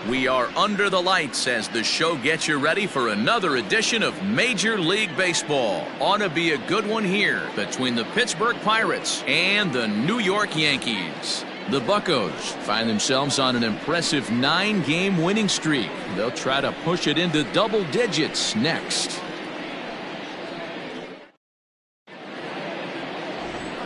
We are under the lights as the show gets you ready for another edition of Major League Baseball. Ought to be a good one here between the Pittsburgh Pirates and the New York Yankees. The Buccos find themselves on an impressive 9-game winning streak. They'll try to push it into double digits next.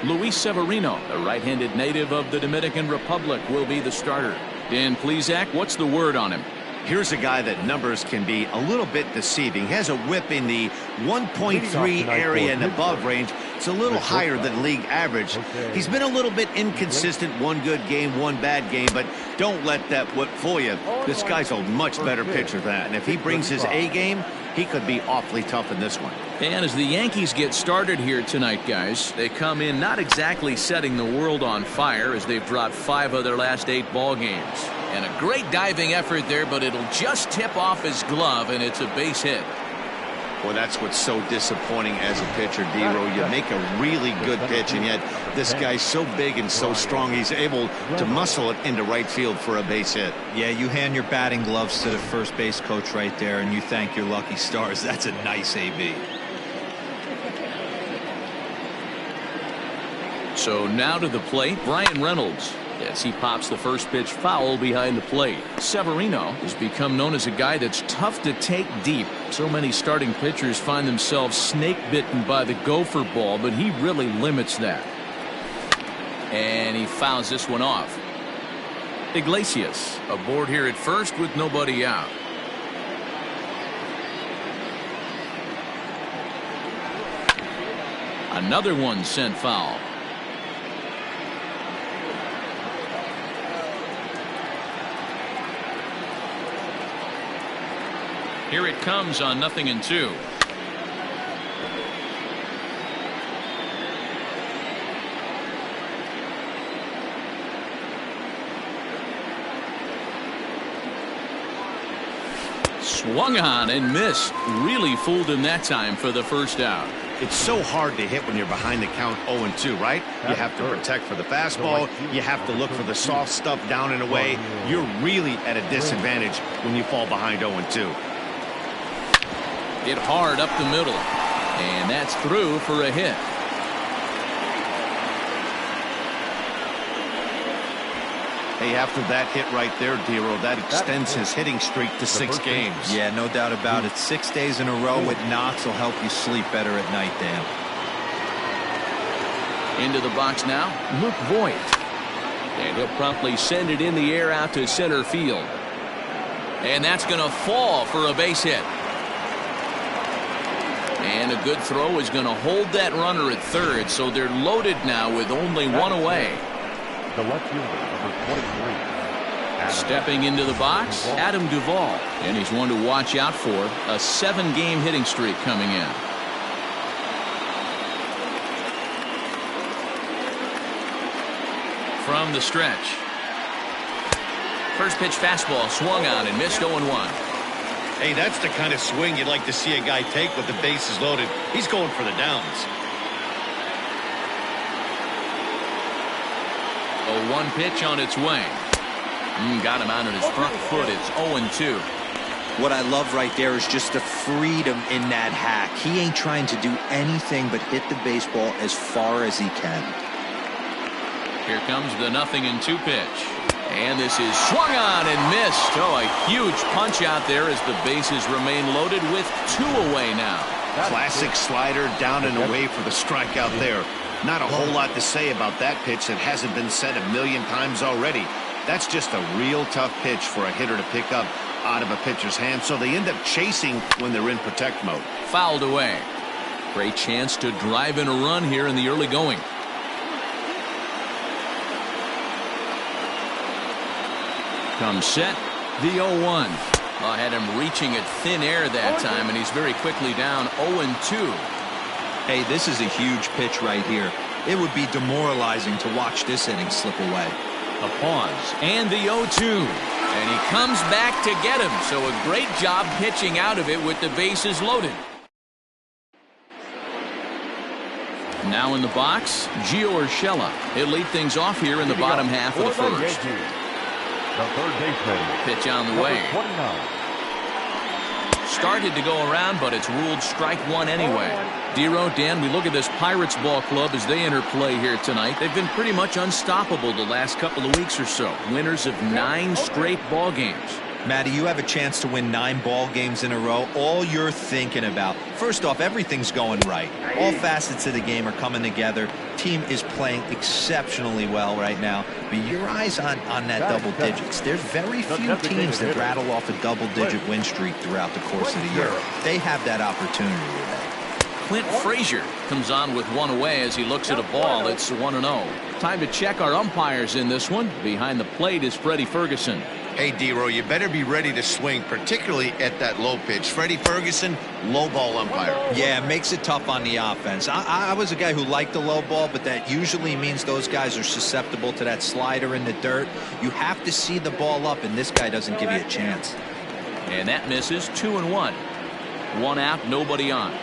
Luis Severino, a right-handed native of the Dominican Republic, will be the starter. Dan Plesac, what's the word on him? Here's a guy that numbers can be a little bit deceiving. He has a whip in the 1.3 area and above range. It's a little higher than league average. He's been a little bit inconsistent. One good game, one bad game, but don't let that whip fool you. This guy's a much better pitcher than that, and if he brings his A game, he could be awfully tough in this one. And as the Yankees get started here tonight, guys, they come in not exactly setting the world on fire as they've dropped 5 of their last 8 ball games. And a great diving effort there, but it'll just tip off his glove, and it's a base hit. Well, that's what's so disappointing as a pitcher, D-Row. You make a really good pitch, and yet this guy's so big and so strong, he's able to muscle it into right field for a base hit. Yeah, you hand your batting gloves to the first base coach right there, and you thank your lucky stars. That's a nice AB. So now to the plate, Brian Reynolds, as he pops the first pitch foul behind the plate. Severino has become known as a guy that's tough to take deep. So many starting pitchers find themselves snake bitten by the gopher ball, but he really limits that. And he fouls this one off. Iglesias aboard here at first with nobody out. Another one sent foul. Here it comes on 0-2. Swung on and missed. Really fooled him that time for the first out. It's so hard to hit when you're behind the count 0-2, right? You have to protect for the fastball. You have to look for the soft stuff down and away. You're really at a disadvantage when you fall behind 0-2. Hit hard up the middle, and that's through for a hit. Hey, after that hit right there, D-Row, that extends his hitting streak to 6 games. Yeah, no doubt about it. 6 days in a row with knocks will help you sleep better at night, Dan. Into the box now, Luke Voigt. And he'll promptly send it in the air out to center field. And that's going to fall for a base hit. And a good throw is going to hold that runner at third, so they're loaded now with only one away. The left fielder, number 23. Stepping into the box, Adam Duvall. And he's one to watch out for. A 7-game hitting streak coming in. From the stretch. First pitch fastball swung on and missed 0-1. Hey, that's the kind of swing you'd like to see a guy take with the bases loaded. He's going for the downs. A 1 pitch on its way. Got him out on his front foot. It's 0-2. What I love right there is just the freedom in that hack. He ain't trying to do anything but hit the baseball as far as he can. Here comes the 0-2 pitch. And this is swung on and missed. Oh, a huge punch out there as the bases remain loaded with 2 away now. Classic slider down and away for the strikeout there. Not a whole lot to say about that pitch that hasn't been said a million times already. That's just a real tough pitch for a hitter to pick up out of a pitcher's hand, so they end up chasing when they're in protect mode. Fouled away. Great chance to drive in a run here in the early going. Comes set, the 0-1. I had him reaching at thin air that time, and he's very quickly down 0-2. Hey, this is a huge pitch right here. It would be demoralizing to watch this inning slip away. A pause, and the 0-2. And he comes back to get him, so a great job pitching out of it with the bases loaded. Now in the box, Gio Urshela. He'll lead things off here in the bottom half of the first. The third baseman. Pitch on the number way. 29. Started to go around, but it's ruled strike one anyway. Dero, Dan, we look at this Pirates ball club as they enter play here tonight. They've been pretty much unstoppable the last couple of weeks or so. Winners of 9 straight ball games. Matty, you have a chance to win 9 ball games in a row. All you're thinking about, first off, everything's going right. All facets of the game are coming together. Team is playing exceptionally well right now. But your eyes on that double digits. There's very few teams that rattle off a double-digit win streak throughout the course of the year. They have that opportunity today. Clint Frazier comes on with one away as he looks at a ball. It's 1-0. Time to check our umpires in this one. Behind the plate is Freddie Ferguson. Hey, Dero, you better be ready to swing, particularly at that low pitch. Freddie Ferguson, low ball umpire. Yeah, it makes it tough on the offense. I was a guy who liked the low ball, but that usually means those guys are susceptible to that slider in the dirt. You have to see the ball up, and this guy doesn't give you a chance. And that misses. 2-1. 1 out, nobody on.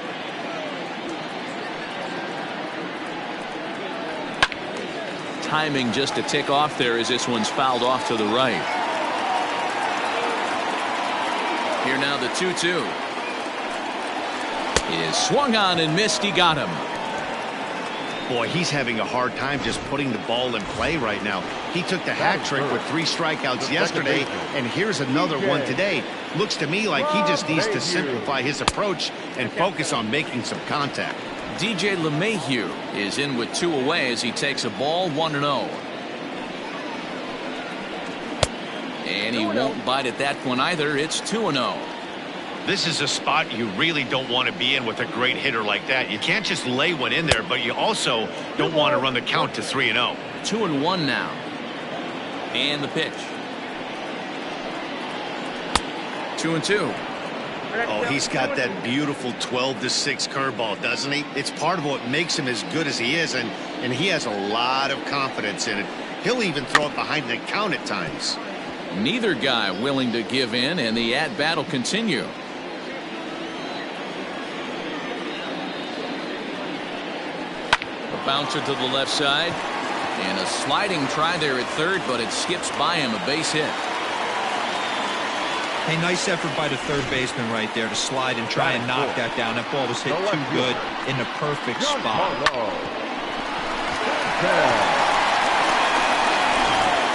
Timing just a tick off there as this one's fouled off to the right. Here now the 2-2. Is swung on and missed. He got him. Boy, he's having a hard time just putting the ball in play right now. He took the hat trick with 3 strikeouts yesterday, and here's another one today. Looks to me like he just needs to simplify his approach and focus on making some contact. DJ LeMahieu is in with 2 away as he takes a ball. 1-0. And he won't bite at that one either. It's 2-0. This is a spot you really don't want to be in with a great hitter like that. You can't just lay one in there, but you also don't want to run the count to 3-0. 2-1 now. And the pitch. 2-2. Oh, he's got that beautiful 12-6 curveball, doesn't he? It's part of what makes him as good as he is, and he has a lot of confidence in it. He'll even throw it behind the count at times. Neither guy willing to give in, and the at-bat will continue. A bouncer to the left side. And a sliding try there at third, but it skips by him. A base hit. Hey, nice effort by the third baseman right there to slide and try and knock that down. That ball was hit too good in the perfect spot.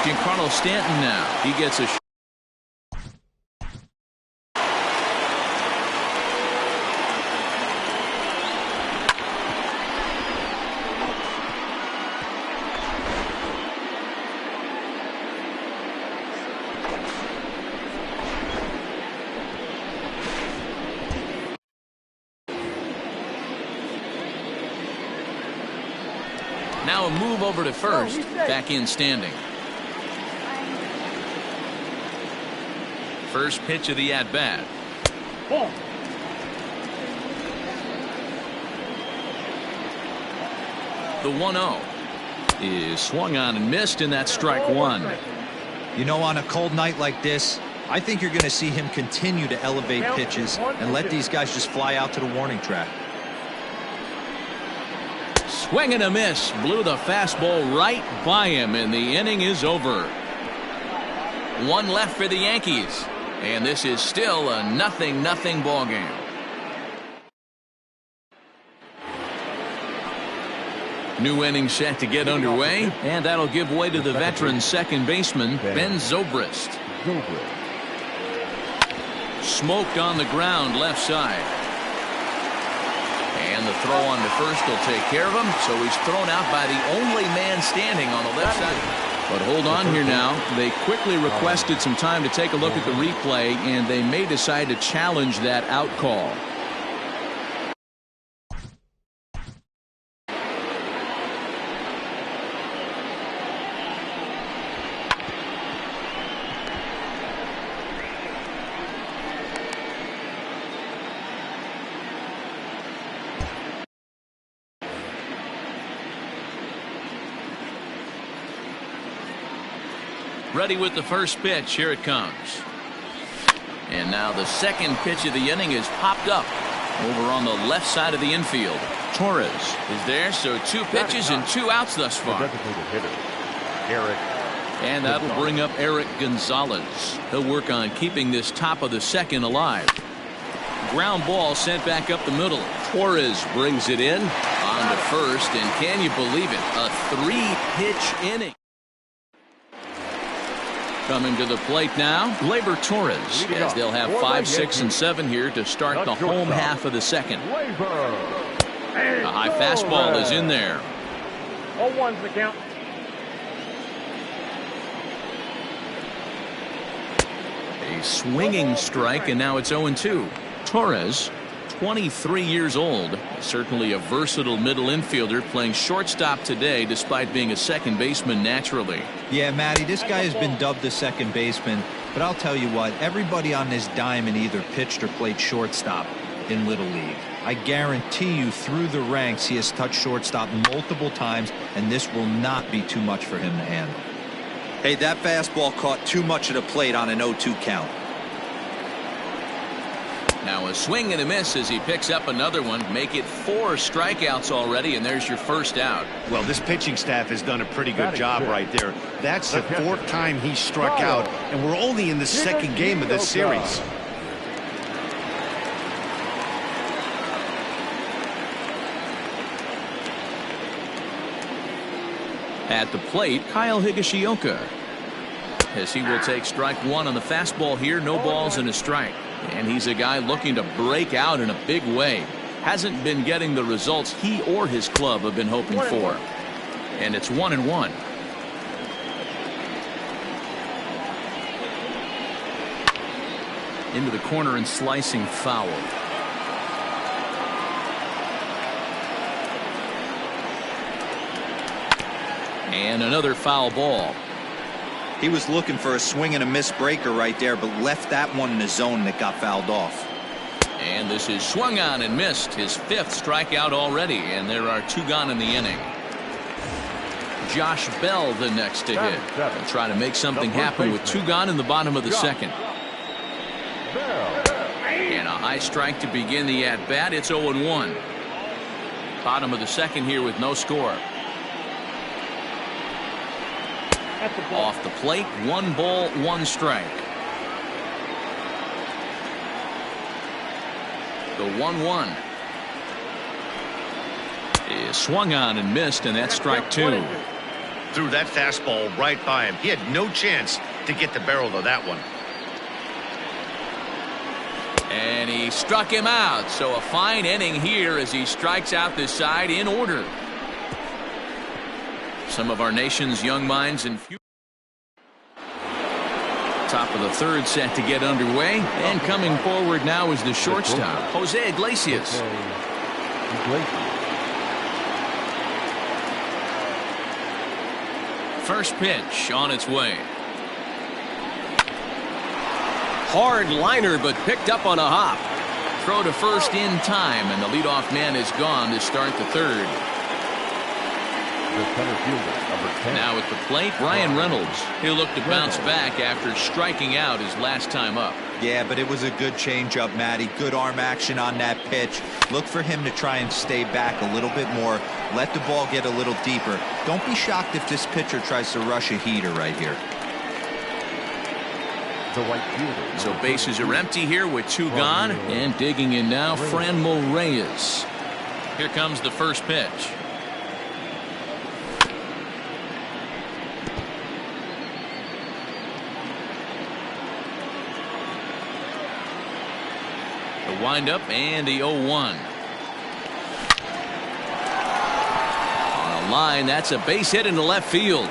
Giancarlo Stanton now. He gets a now a move over to first. Back in standing. First pitch of the at-bat. The 1-0 is swung on and missed, and that's strike one. You know, on a cold night like this, I think you're going to see him continue to elevate pitches and let these guys just fly out to the warning track. Swing and a miss. Blew the fastball right by him, and the inning is over. 1 left for the Yankees. And this is still a 0-0 ball game. New inning set to get underway, and that'll give way to the veteran second baseman, Ben Zobrist. Smoked on the ground left side. And the throw on to first will take care of him, so he's thrown out by the only man standing on the left side. But hold on here now. They quickly requested some time to take a look at the replay, and they may decide to challenge that out call. Ready with the first pitch. Here it comes. And now the second pitch of the inning is popped up over on the left side of the infield. Torres is there, so 2 pitches and 2 outs thus far. Designated hitter, Eric And that will bring up Eric Gonzalez. He'll work on keeping this top of the second alive. Ground ball sent back up the middle. Torres brings it in on to first, and can you believe it? A 3-pitch inning. Coming to the plate now, Gleyber Torres, as they'll have 5, 6, and 7 here to start the home half of the second. A high fastball is in there. 0-1's the count. A swinging strike, and now it's 0-2. Torres, 23 years old, certainly a versatile middle infielder, playing shortstop today despite being a second baseman naturally. Yeah, Matty, this guy has been dubbed the second baseman, but I'll tell you what, everybody on this diamond either pitched or played shortstop in Little League. I guarantee you through the ranks he has touched shortstop multiple times, and this will not be too much for him to handle. Hey, that fastball caught too much of the plate on an 0-2 count. Now a swing and a miss as he picks up another one. Make it 4 strikeouts already, and there's your first out. Well, this pitching staff has done a pretty good job right there. That's the 4th time he struck out, and we're only in the 2nd game of this series. At the plate, Kyle Higashioka, as he will take strike 1 on the fastball here. No balls and a strike. And he's a guy looking to break out in a big way. Hasn't been getting the results he or his club have been hoping for. And it's 1-1. Into the corner and slicing foul. And another foul ball. He was looking for a swing and a miss breaker right there, but left that one in the zone that got fouled off. And this is swung on and missed. His 5th strikeout already, and there are 2 gone in the inning. Josh Bell the next to hit. They'll try to make something happen with 2 gone in the bottom of the second. And a high strike to begin the at-bat. It's 0-1. Bottom of the second here with no score. Off the plate, 1 ball, 1 strike. The 1-1 is swung on and missed, and that's strike 2. Threw that fastball right by him. He had no chance to get the barrel of that one. And he struck him out. So a fine inning here as he strikes out this side in order. Some of our nation's young minds and future. Top of the 3rd set to get underway, and coming forward now is the shortstop, Jose Iglesias. First pitch on its way. Hard liner, but picked up on a hop. Throw to first in time, and the leadoff man is gone to start the 3rd. Now at the plate, Brian Reynolds. He'll look to bounce back after striking out his last time up. Yeah, but it was a good changeup, Matty. Good arm action on that pitch. Look for him to try and stay back a little bit more. Let the ball get a little deeper. Don't be shocked if this pitcher tries to rush a heater right here. So bases are empty here with 2 gone, and digging in now, Franmil Reyes. Here comes the first pitch. The windup and the 0-1. On a line, that's a base hit into left field.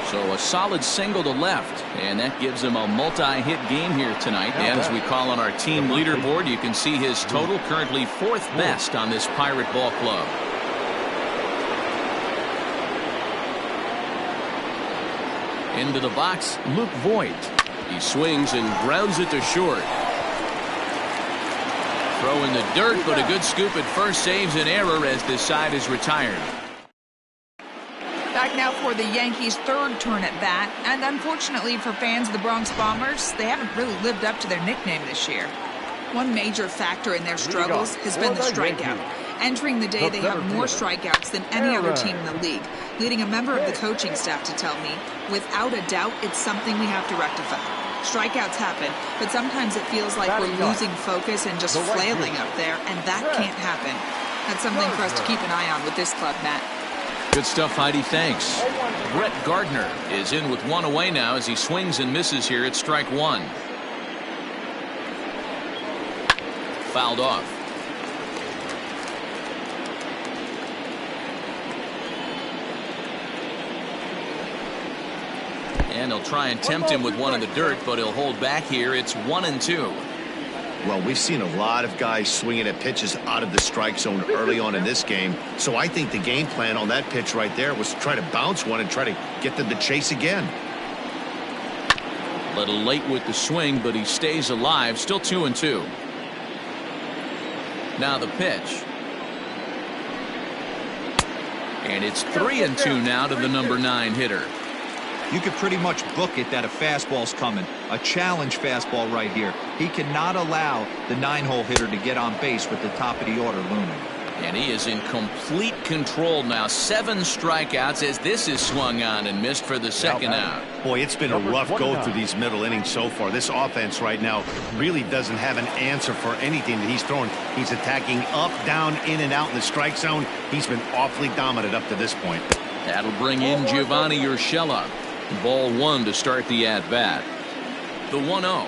So a solid single to left, and that gives him a multi-hit game here tonight. And as we call on our team leaderboard, you can see his total, currently 4th best on this Pirate ball club. Into the box, Luke Voigt. He swings and grounds it to short. Throw in the dirt, but a good scoop at first saves an error as this side is retired. Back now for the Yankees' 3rd turn at bat, and unfortunately for fans of the Bronx Bombers, they haven't really lived up to their nickname this year. One major factor in their struggles has been the strikeout. Entering the day, they have more strikeouts than any other team in the league, leading a member of the coaching staff to tell me, without a doubt, it's something we have to rectify. Strikeouts happen, but sometimes it feels like we're losing focus and just flailing up there, and that can't happen. That's something for us to keep an eye on with this club, Matt. Good stuff, Heidi. Thanks. Brett Gardner is in with one away now as he swings and misses here at strike one. Fouled off. And he'll try and tempt him with one in the dirt, but he'll hold back here. It's 1-2. Well, we've seen a lot of guys swinging at pitches out of the strike zone early on in this game. So I think the game plan on that pitch right there was to try to bounce one and try to get them to chase again. A little late with the swing, but he stays alive. Still 2-2. Now the pitch. And it's 3-2 now to the number 9 hitter. You could pretty much book it that a fastball's coming. A challenge fastball right here. He cannot allow the 9-hole hitter to get on base with the top of the order looming. And he is in complete control now. 7 strikeouts as this is swung on and missed for the second out. Boy, it's been a rough go through these middle innings so far. This offense right now really doesn't have an answer for anything that he's throwing. He's attacking up, down, in, and out in the strike zone. He's been awfully dominant up to this point. That'll bring in Giovanni Urshela. Ball 1 to start the at-bat. The 1-0.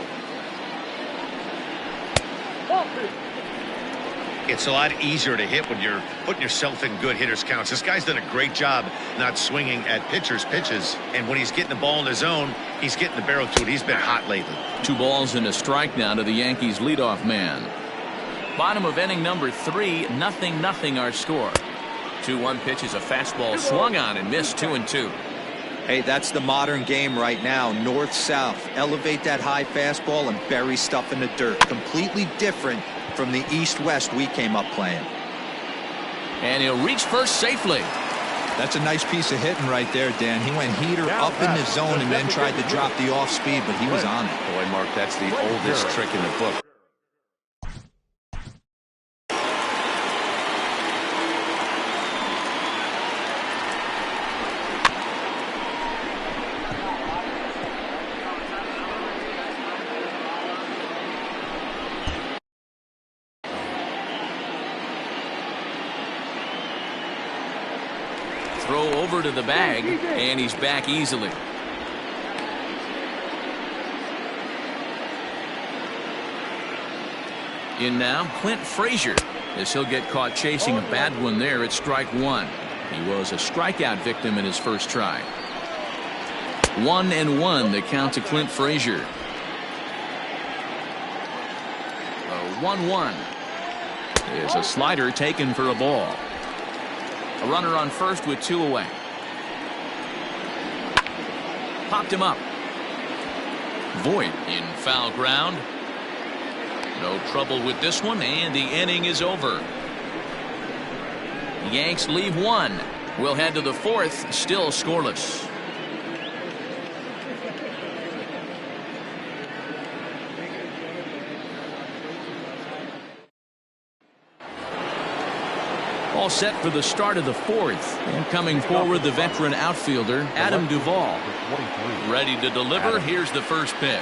It's a lot easier to hit when you're putting yourself in good hitters counts. This guy's done a great job not swinging at pitchers' pitches. And when he's getting the ball in the zone, he's getting the barrel to it. He's been hot lately. 2 balls and a strike now to the Yankees leadoff man. Bottom of inning number 3, 0-0 our score. 2-1 pitch is a fastball swung on and missed. 2-2. Hey, that's the modern game right now. North-south. Elevate that high fastball and bury stuff in the dirt. Completely different from the east-west we came up playing. And he'll reach first safely. That's a nice piece of hitting right there, Dan. He went heater up in the zone and then tried to drop the off speed, but he was on it. Boy, Mark, that's the oldest trick in the book. Throw over to the bag, and he's back easily. In now, Clint Frazier, as he'll get caught chasing a bad one there at strike 1. He was a strikeout victim in his first try. 1-1 the count to Clint Frazier. 1-1. There's a slider taken for a ball. A runner on first with 2 away. Popped him up. Voit in foul ground. No trouble with this one, and the inning is over. Yanks leave 1. We'll head to the 4th, still scoreless. All set for the start of the 4th. And coming forward, the veteran outfielder, Adam Duvall. Ready to deliver. Here's the first pitch.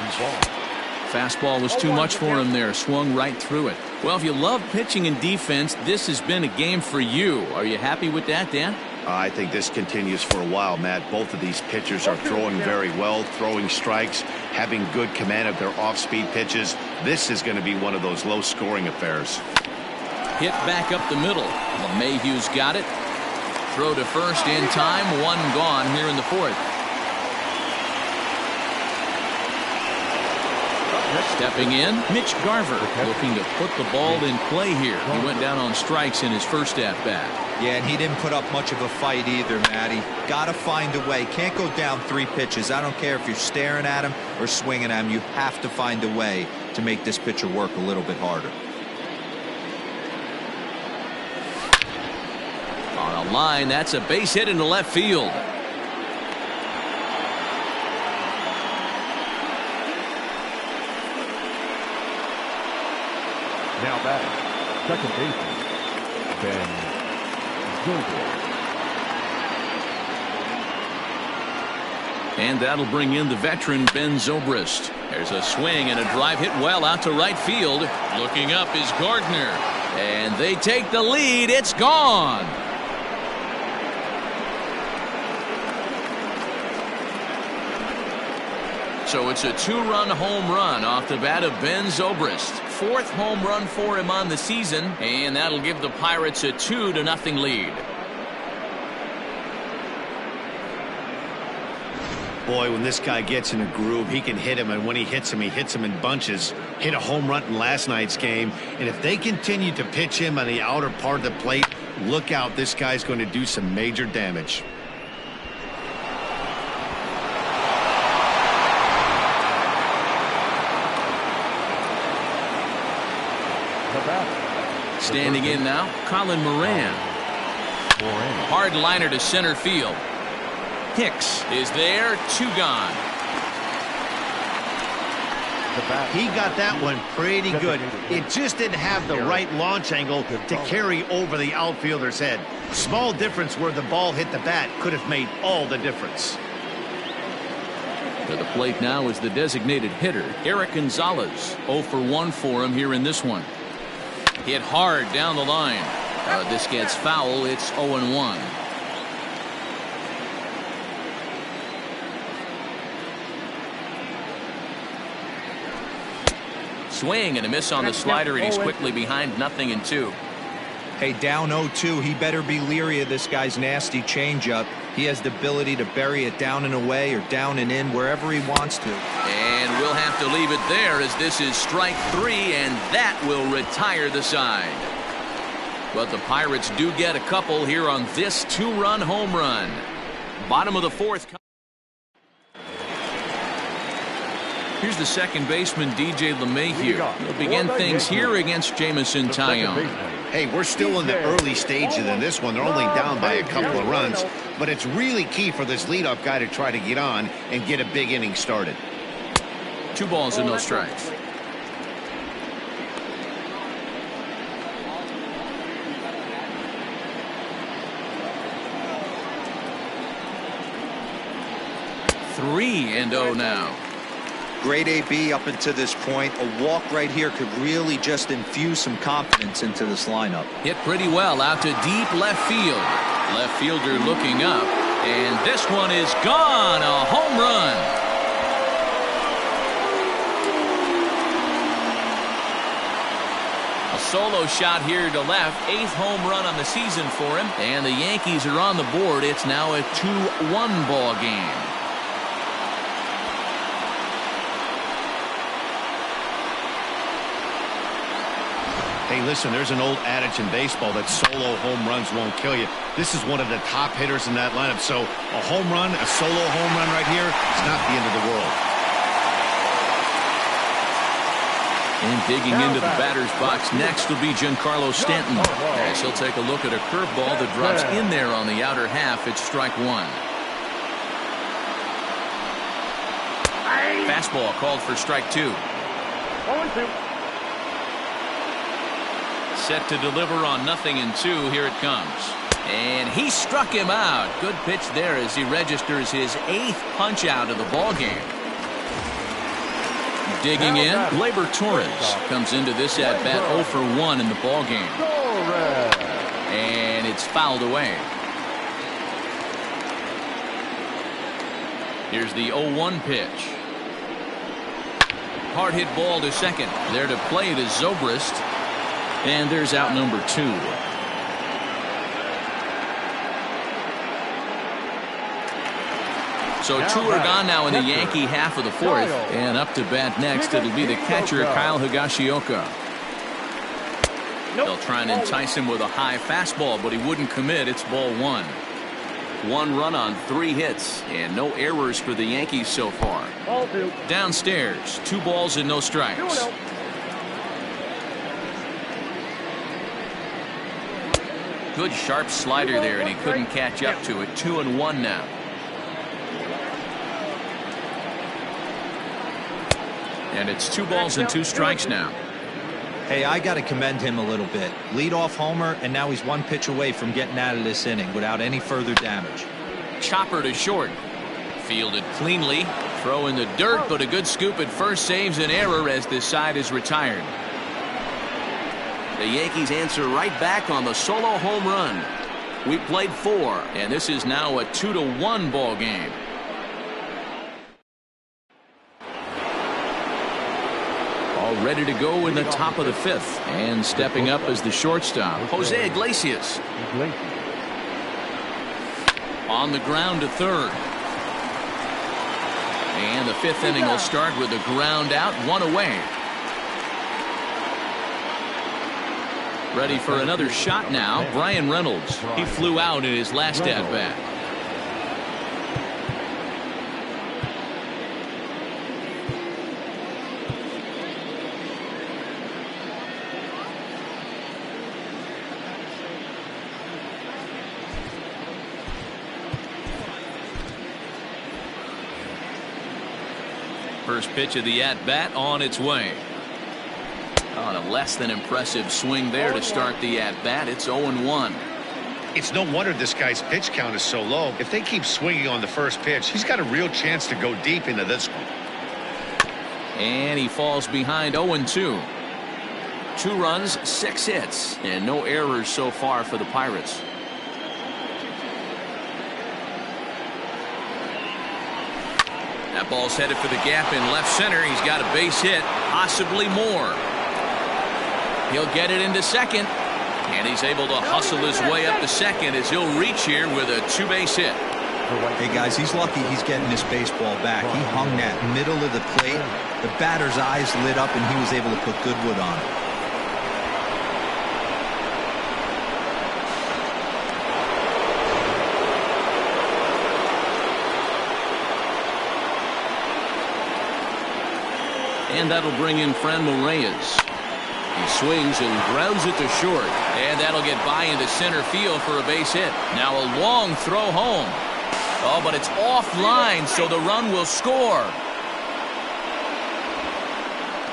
Fastball was too much for him there. Swung right through it. Well, if you love pitching and defense, this has been a game for you. Are you happy with that, Dan? I think this continues for a while, Matt. Both of these pitchers are throwing very well, throwing strikes, having good command of their off-speed pitches. This is going to be one of those low-scoring affairs. Hit back up the middle. LeMahieu's got it. Throw to first in time. 1 gone here in the 4th. Stepping in, Mitch Garver looking to put the ball in play here. He went down on strikes in his first at-bat. Yeah, and he didn't put up much of a fight either, Matty. Got to find a way. Can't go down 3 pitches. I don't care if you're staring at him or swinging at him. You have to find a way to make this pitcher work a little bit harder. On a line, that's a base hit into left field. Now batting, second baseman, And that'll bring in the veteran Ben Zobrist. There's a swing and a drive hit well out to right field. Looking up is Gardner. And they take the lead. It's gone. So it's a two-run home run off the bat of Ben Zobrist. Fourth home run for him on the season. And that'll give the Pirates a 2-0 lead. Boy, when this guy gets in a groove, he can hit him, and when he hits him in bunches. Hit a home run in last night's game, and if they continue to pitch him on the outer part of the plate, look out, this guy's going to do some major damage. Standing in now, Colin Moran. Hard liner to center field. Hicks is there, 2 gone. He got that one pretty good. It just didn't have the right launch angle to carry over the outfielder's head. Small difference where the ball hit the bat could have made all the difference. To the plate now is the designated hitter, Eric Gonzalez. 0 for 1 for him here in this one. Hit hard down the line. This gets foul. It's 0-1. Swing and a miss on the slider, and he's quickly behind 0-2. Hey, down 0-2. He better be leery of this guy's nasty changeup. He has the ability to bury it down and away or down and in wherever he wants to. And we'll have to leave it there as this is strike 3, and that will retire the side. But the Pirates do get a couple here on this 2-run home run. Bottom of the 4th. Here's the second baseman, DJ LeMahieu. He'll begin things here against Jamison Tyone. Hey, we're still in the early stages in this one. They're only down by a couple of runs, but it's really key for this leadoff guy to try to get on and get a big inning started. 2 balls and no strikes. Three and 0 now. Great AB up until this point. A walk right here could really just infuse some confidence into this lineup. Hit pretty well out to deep left field. Left fielder looking up, and this one is gone. A home run. A solo shot here to left. 8th home run on the season for him, and the Yankees are on the board. It's now a 2-1 ball game. Hey, listen, there's an old adage in baseball that solo home runs won't kill you. This is one of the top hitters in that lineup. So a home run, a solo home run right here, it's not the end of the world. And digging into the batter's box next will be Giancarlo Stanton. As he'll take a look at a curveball that drops in there on the outer half. It's strike 1. Fastball called for strike 2. 0-2. Set to deliver on 0-2. Here it comes. And he struck him out. Good pitch there as he registers his 8th punch out of the ball game. Digging in, Gleyber Torres comes into this at bat 0 for 1 in the ball game. And it's fouled away. Here's the 0-1 pitch. Hard hit ball to second. There to play it is Zobrist. And there's out number 2. So 2 are gone now in the Yankee half of the 4th. And up to bat next, it'll be the catcher, Kyle Higashioka. They'll try and entice him with a high fastball, but he wouldn't commit. It's ball 1. 1 run on 3 hits, and no errors for the Yankees so far. Downstairs, 2 balls and no strikes. Good sharp slider there, and he couldn't catch up to it. 2-1 now. And it's 2 balls and 2 strikes now. Hey, I got to commend him a little bit. Leadoff homer, and now he's one pitch away from getting out of this inning without any further damage. Chopper to short. Fielded cleanly. Throw in the dirt, but a good scoop at first saves an error as this side is retired. The Yankees answer right back on the solo home run. We played 4, and this is now a 2-1 ball game. All ready to go in the top of the 5th, and stepping up as the shortstop, Jose Iglesias. On the ground to third. And the 5th inning will start with a ground out, 1 away. Ready for another shot now, Brian Reynolds. He flew out in his last at-bat. First pitch of the at-bat on its way. On a less than impressive swing there to start the at-bat. It's 0-1. It's no wonder this guy's pitch count is so low. If they keep swinging on the first pitch, he's got a real chance to go deep into this one. And he falls behind 0-2. 2 runs, 6 hits, and no errors so far for the Pirates. That ball's headed for the gap in left center. He's got a base hit, possibly more. He'll get it into second, and he's able to hustle his way up to second as he'll reach here with a 2-base hit. Hey guys, he's lucky he's getting this baseball back. He hung that middle of the plate. The batter's eyes lit up, and he was able to put good wood on it. And that'll bring in Franmil Reyes. He swings and grounds it to short. And that'll get by into center field for a base hit. Now a long throw home. Oh, but it's offline, so the run will score.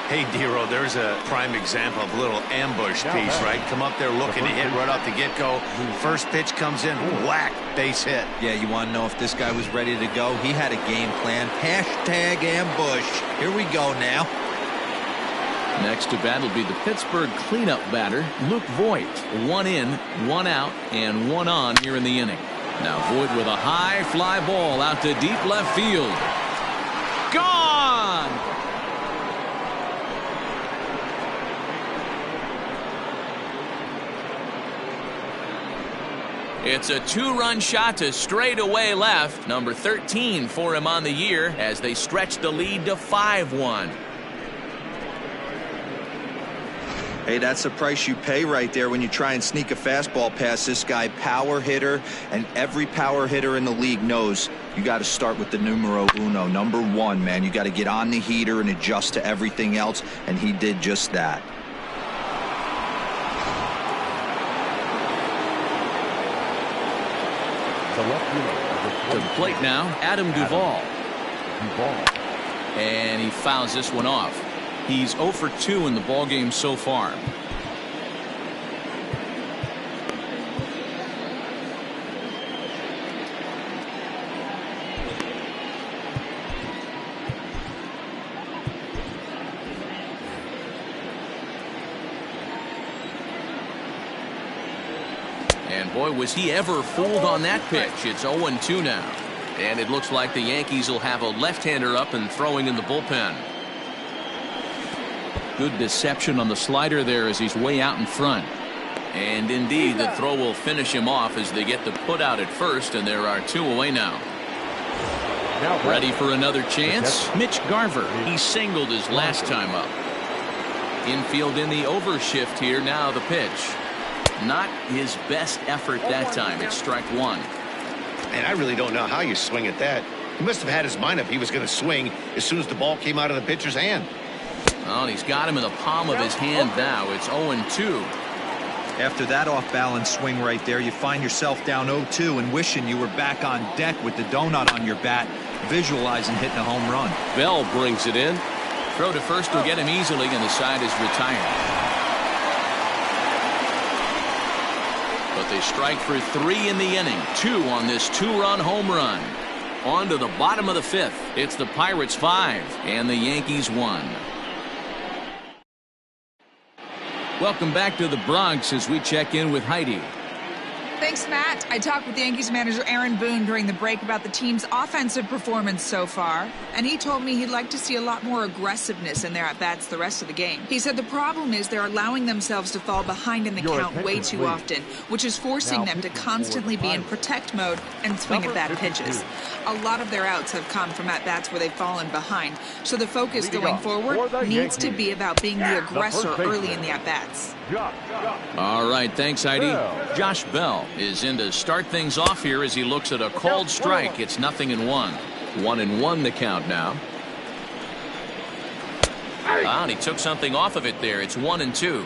Hey, Dero, there's a prime example of a little ambush piece, right? Come up there looking to hit right off the get-go. First pitch comes in, whack, base hit. Yeah, you want to know if this guy was ready to go? He had a game plan. Hashtag ambush. Here we go now. Next to bat will be the Pittsburgh cleanup batter, Luke Voit. 1 in, 1 out, and 1 on here in the inning. Now Voit with a high fly ball out to deep left field. Gone! It's a 2-run shot to straightaway left. Number 13 for him on the year as they stretch the lead to 5-1. Hey, that's the price you pay right there when you try and sneak a fastball past this guy. Power hitter, and every power hitter in the league knows you got to start with the numero uno, number 1, man. You got to get on the heater and adjust to everything else, and he did just that. To the plate now, Adam Duvall. And he fouls this one off. He's 0 for 2 in the ballgame so far. And boy, was he ever fooled on that pitch. It's 0-2 now. And it looks like the Yankees will have a left-hander up and throwing in the bullpen. Good deception on the slider there as he's way out in front. And indeed, the throw will finish him off as they get the put out at first, and there are 2 away now. Ready for another chance? Mitch Garver. He singled his last time up. Infield in the overshift here. Now the pitch. Not his best effort that time. It's strike 1. And I really don't know how you swing at that. He must have had his mind up he was going to swing as soon as the ball came out of the pitcher's hand. Oh, and he's got him in the palm of his hand now. It's 0-2. After that off-balance swing right there, you find yourself down 0-2 and wishing you were back on deck with the donut on your bat, visualizing hitting a home run. Bell brings it in. Throw to first will get him easily, and the side is retired. but they strike for 3 in the inning. 2 on this 2-run home run. On to the bottom of the 5th. It's the Pirates 5 and the Yankees 1. Welcome back to the Bronx as we check in with Heidi. Thanks, Matt. I talked with Yankees manager Aaron Boone during the break about the team's offensive performance so far, and he told me he'd like to see a lot more aggressiveness in their at-bats the rest of the game. He said the problem is they're allowing themselves to fall behind in the count way too often, which is forcing them to constantly be in protect mode and swing at bad pitches. A lot of their outs have come from at-bats where they've fallen behind, so the focus going forward needs to be about being the aggressor early in the at-bats. All right, thanks, Heidi. Josh Bell is in to start things off here as he looks at a called strike. It's 0-1. 1-1 the count now. And he took something off of it there. It's 1-2.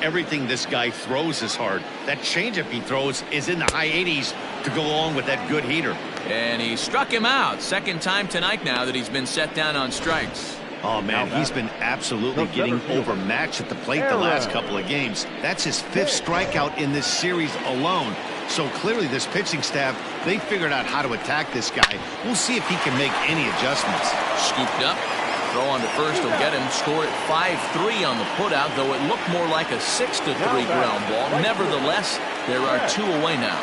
Everything this guy throws is hard. That changeup he throws is in the high 80s to go along with that good heater. And he struck him out. Second time tonight now that he's been set down on strikes. Oh, man, he's been absolutely getting overmatched at the plate the last couple of games. That's his 5th strikeout in this series alone. So clearly this pitching staff, they figured out how to attack this guy. We'll see if he can make any adjustments. Scooped up. Throw on to first will get him. Score at 5-3 on the putout, though it looked more like a 6-3 ground ball. Nevertheless, there are 2 away now.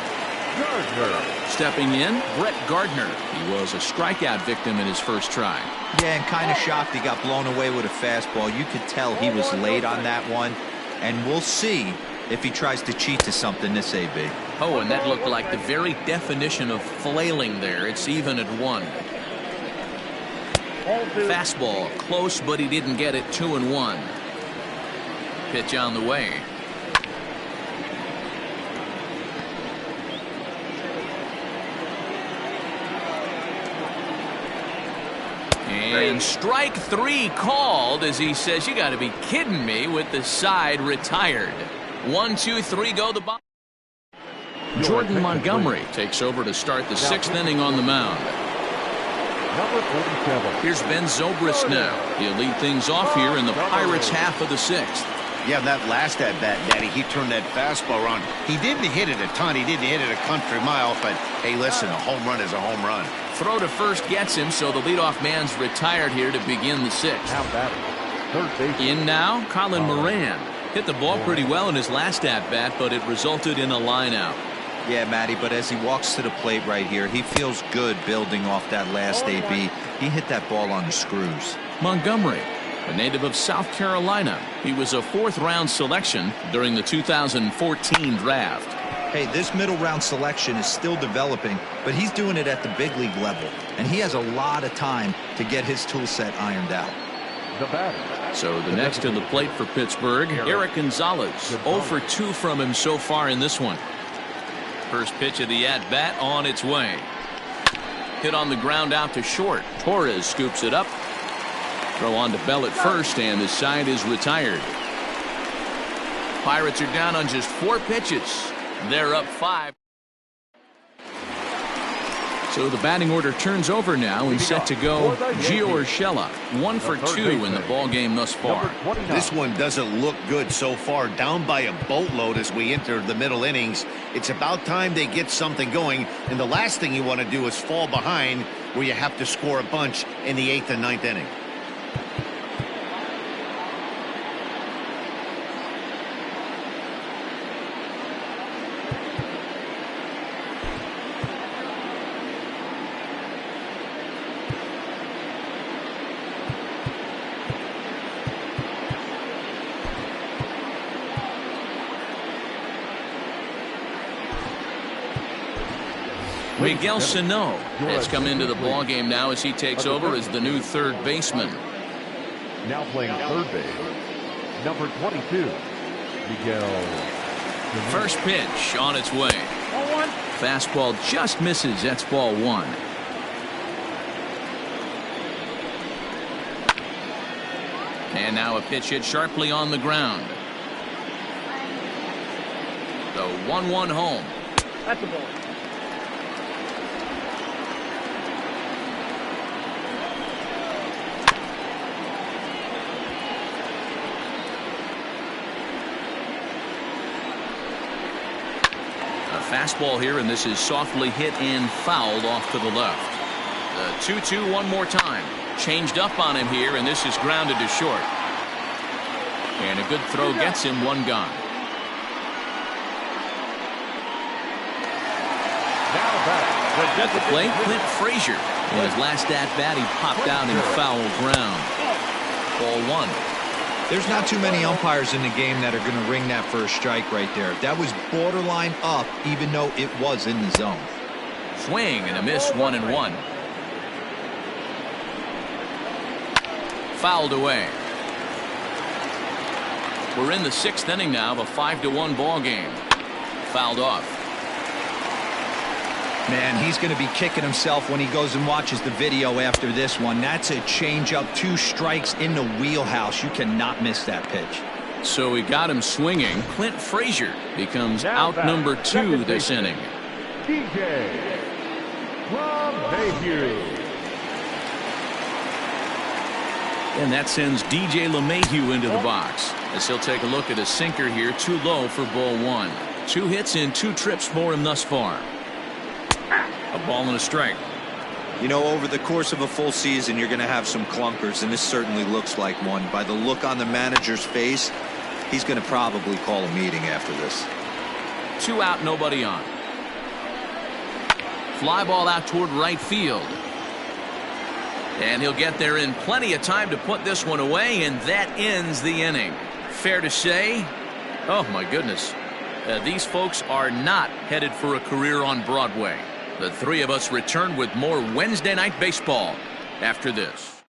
Stepping in, Brett Gardner. He was a strikeout victim in his first try. Yeah, and kind of shocked he got blown away with a fastball. You could tell he was late on that one. And we'll see if he tries to cheat to something this AB. Oh, and that looked like the very definition of flailing there. It's even at 1. Fastball, close, but he didn't get it. 2-1. Pitch on the way. And strike 3 called as he says, you got to be kidding me, with the side retired. 1, 2, 3 go the bottom. Jordan Montgomery takes over to start the 6th inning on the mound. Here's Ben Zobrist now. He'll lead things off here in the Pirates' half of the 6th. Yeah, that last at-bat, Daddy, he turned that fastball around. He didn't hit it a ton. He didn't hit it a country mile, but, hey, listen, a home run is a home run. Throw to first gets him, so the leadoff man's retired here to begin the 6th. In now, Colin Moran. Hit the ball pretty well in his last at-bat, but it resulted in a line-out. Yeah, Matty, but as he walks to the plate right here, he feels good building off that last AB. He hit that ball on the screws. Montgomery, a native of South Carolina. He was a 4th-round selection during the 2014 draft. Hey, this middle-round selection is still developing, but he's doing it at the big league level, and he has a lot of time to get his tool set ironed out. So the next to the plate for Pittsburgh, Eric Gonzalez. 0 for 2 from him so far in this one. First pitch of the at-bat on its way. Hit on the ground out to short. Torres scoops it up. Throw on to Bell at first, and the side is retired. Pirates are down on just 4 pitches. They're up 5. So the batting order turns over now and set to go Gio Urshela. 1 for 2 in the ball game thus far. This one doesn't look good so far. Down by a boatload as we enter the middle innings. It's about time they get something going. And the last thing you want to do is fall behind where you have to score a bunch in the 8th and 9th inning. Miguel Sano has come into the ball game now as he takes over as the new 3rd baseman. Now playing third base, number 22, Miguel. First pitch on its way. Fastball just misses. That's ball 1. And now a pitch hit sharply on the ground. The 1-1 home. That's the ball. fastball here, and this is softly hit and fouled off to the left. The 2-2 one more time. Changed up on him here, and this is grounded to short. And a good throw gets him one gone. At the plate, Clint Frazier. In his last at-bat, he popped out in foul ground. Ball one. There's not too many umpires in the game that are going to ring that first strike right there. That was borderline up, even though it was in the zone. Swing and a miss, 1-1. Fouled away. We're in the 6th inning now of a 5-1 ball game. Fouled off. Man, he's going to be kicking himself when he goes and watches the video after this one. That's a changeup, 2 strikes in the wheelhouse. You cannot miss that pitch. So he got him swinging. Clint Frazier becomes out number 2 this inning. DJ LeMahieu. And that sends DJ LeMahieu into the box as he'll take a look at a sinker here, too low for ball 1. 2 hits in 2 trips for him thus far. A ball and a strike. You know, over the course of a full season, you're going to have some clunkers, and this certainly looks like one. By the look on the manager's face, he's going to probably call a meeting after this. 2 out, nobody on. Fly ball out toward right field. And he'll get there in plenty of time to put this one away, and that ends the inning. Fair to say, oh my goodness, these folks are not headed for a career on Broadway. The 3 of us return with more Wednesday Night Baseball after this.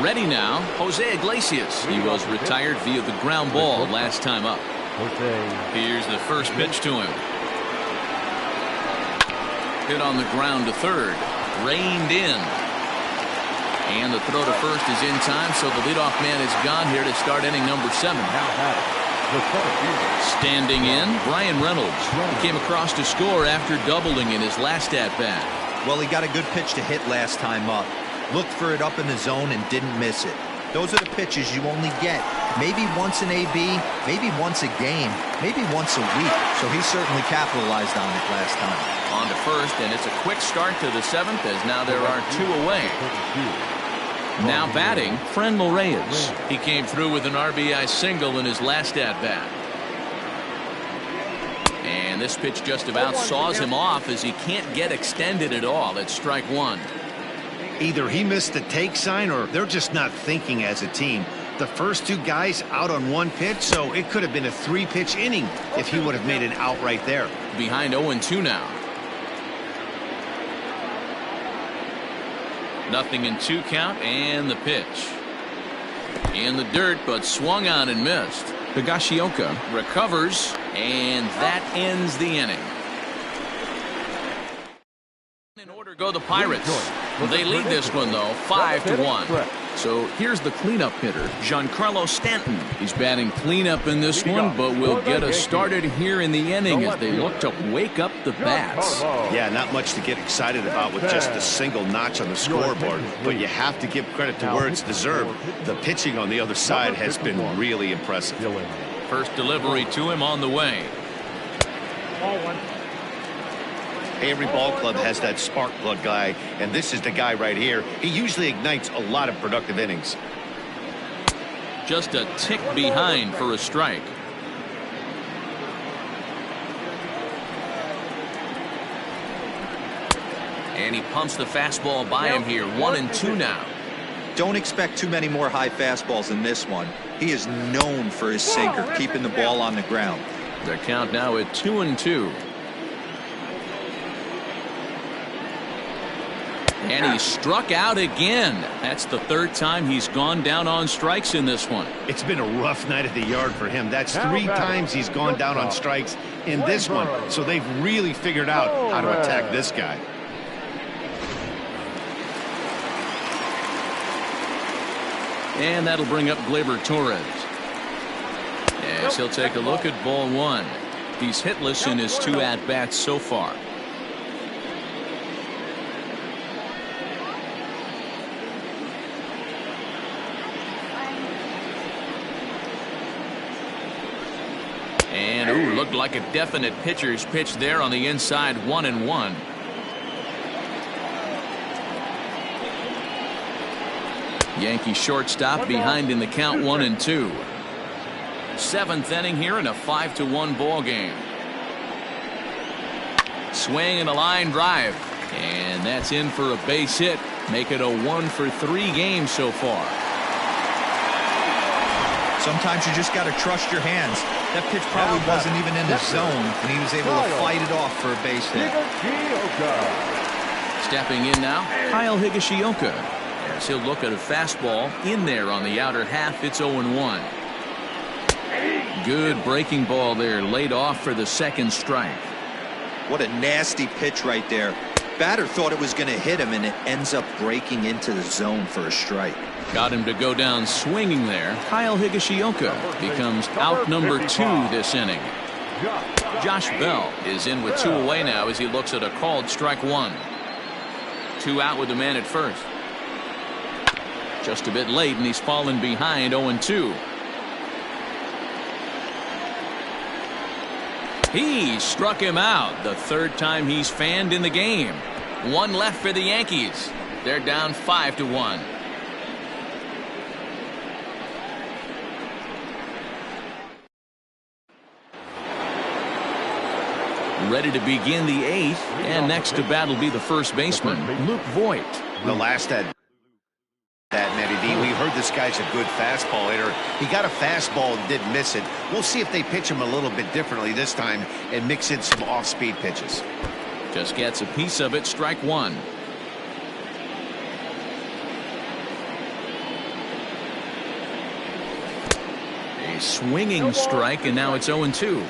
Ready now, Jose Iglesias. He was retired via the ground ball last time up. Here's the first pitch to him. Hit on the ground to third. Reined in. And the throw to first is in time, so the leadoff man is gone here to start inning number 7. Standing in, Brian Reynolds. He came across to score after doubling in his last at-bat. Well, he got a good pitch to hit last time up. Looked for it up in the zone and didn't miss it. Those are the pitches you only get maybe once in AB, maybe once a game, maybe once a week. So he certainly capitalized on it last time. On to first, and it's a quick start to the 7th as now there are 2 away. Now batting, Franmil Reyes. He came through with an RBI single in his last at-bat. And this pitch just about saws him off as he can't get extended at all. It's strike 1. Either he missed the take sign or they're just not thinking as a team. The first 2 guys out on 1 pitch, so it could have been a 3-pitch inning if he would have made an out right there. Behind 0-2 now. Nothing in 2 count, and the pitch. In the dirt, but swung on and missed. Higashioka recovers, and that ends the inning. In order go the Pirates. They lead this one, though, 5-1. So here's the cleanup hitter, Giancarlo Stanton. He's batting cleanup in this one, but will get us started here in the inning as they look to wake up the bats. Yeah, not much to get excited about with just a single notch on the scoreboard, but you have to give credit to where it's deserved. The pitching on the other side has been really impressive. First delivery to him on the way. Every ball club has that spark plug guy, and this is the guy right here. He usually ignites a lot of productive innings. Just a tick behind for a strike. And he pumps the fastball by him here. 1-2 now. Don't expect too many more high fastballs in this one. He is known for his sinker, keeping the ball on the ground. The count now at 2-2. And he struck out again. That's the 3rd time he's gone down on strikes in this one. It's been a rough night at the yard for him. That's 3 times he's gone down on strikes in this one. So they've really figured out how to attack this guy. And that'll bring up Gleyber Torres. As he'll take a look at ball 1. He's hitless in his 2 at-bats so far. And Looked like a definite pitcher's pitch there on the inside. 1-1. Yankee shortstop behind in the count. 1-2. Seventh inning here in a 5-1 ball game. Swing and a line drive, and that's in for a base hit. Make it a 1-for-3 game so far. Sometimes you just got to trust your hands. That pitch probably wasn't even in the zone, and he was able to fight it off for a base hit. Stepping in now, Kyle Higashioka, as he'll look at a fastball in there on the outer half. It's 0-1. Good breaking ball there, laid off for the second strike. What a nasty pitch right there. Batter thought it was going to hit him, and it ends up breaking into the zone for a strike. Got him to go down swinging there. Kyle Higashioka becomes out number 2 this inning. Josh Bell is in with 2 away now as he looks at a called strike 1. 2 out with the man at first. Just a bit late, and he's fallen behind. 0-2. He struck him out the third time he's fanned in the game. 1 left for the Yankees. They're down 5-1. Ready to begin the 8th, and next to bat will be the first baseman, Luke Voigt. The last that Matty D, we heard this guy's a good fastball hitter. He got a fastball and didn't miss it. We'll see if they pitch him a little bit differently this time and mix in some off-speed pitches. Just gets a piece of it. Strike 1. A swinging strike, and now it's 0-2.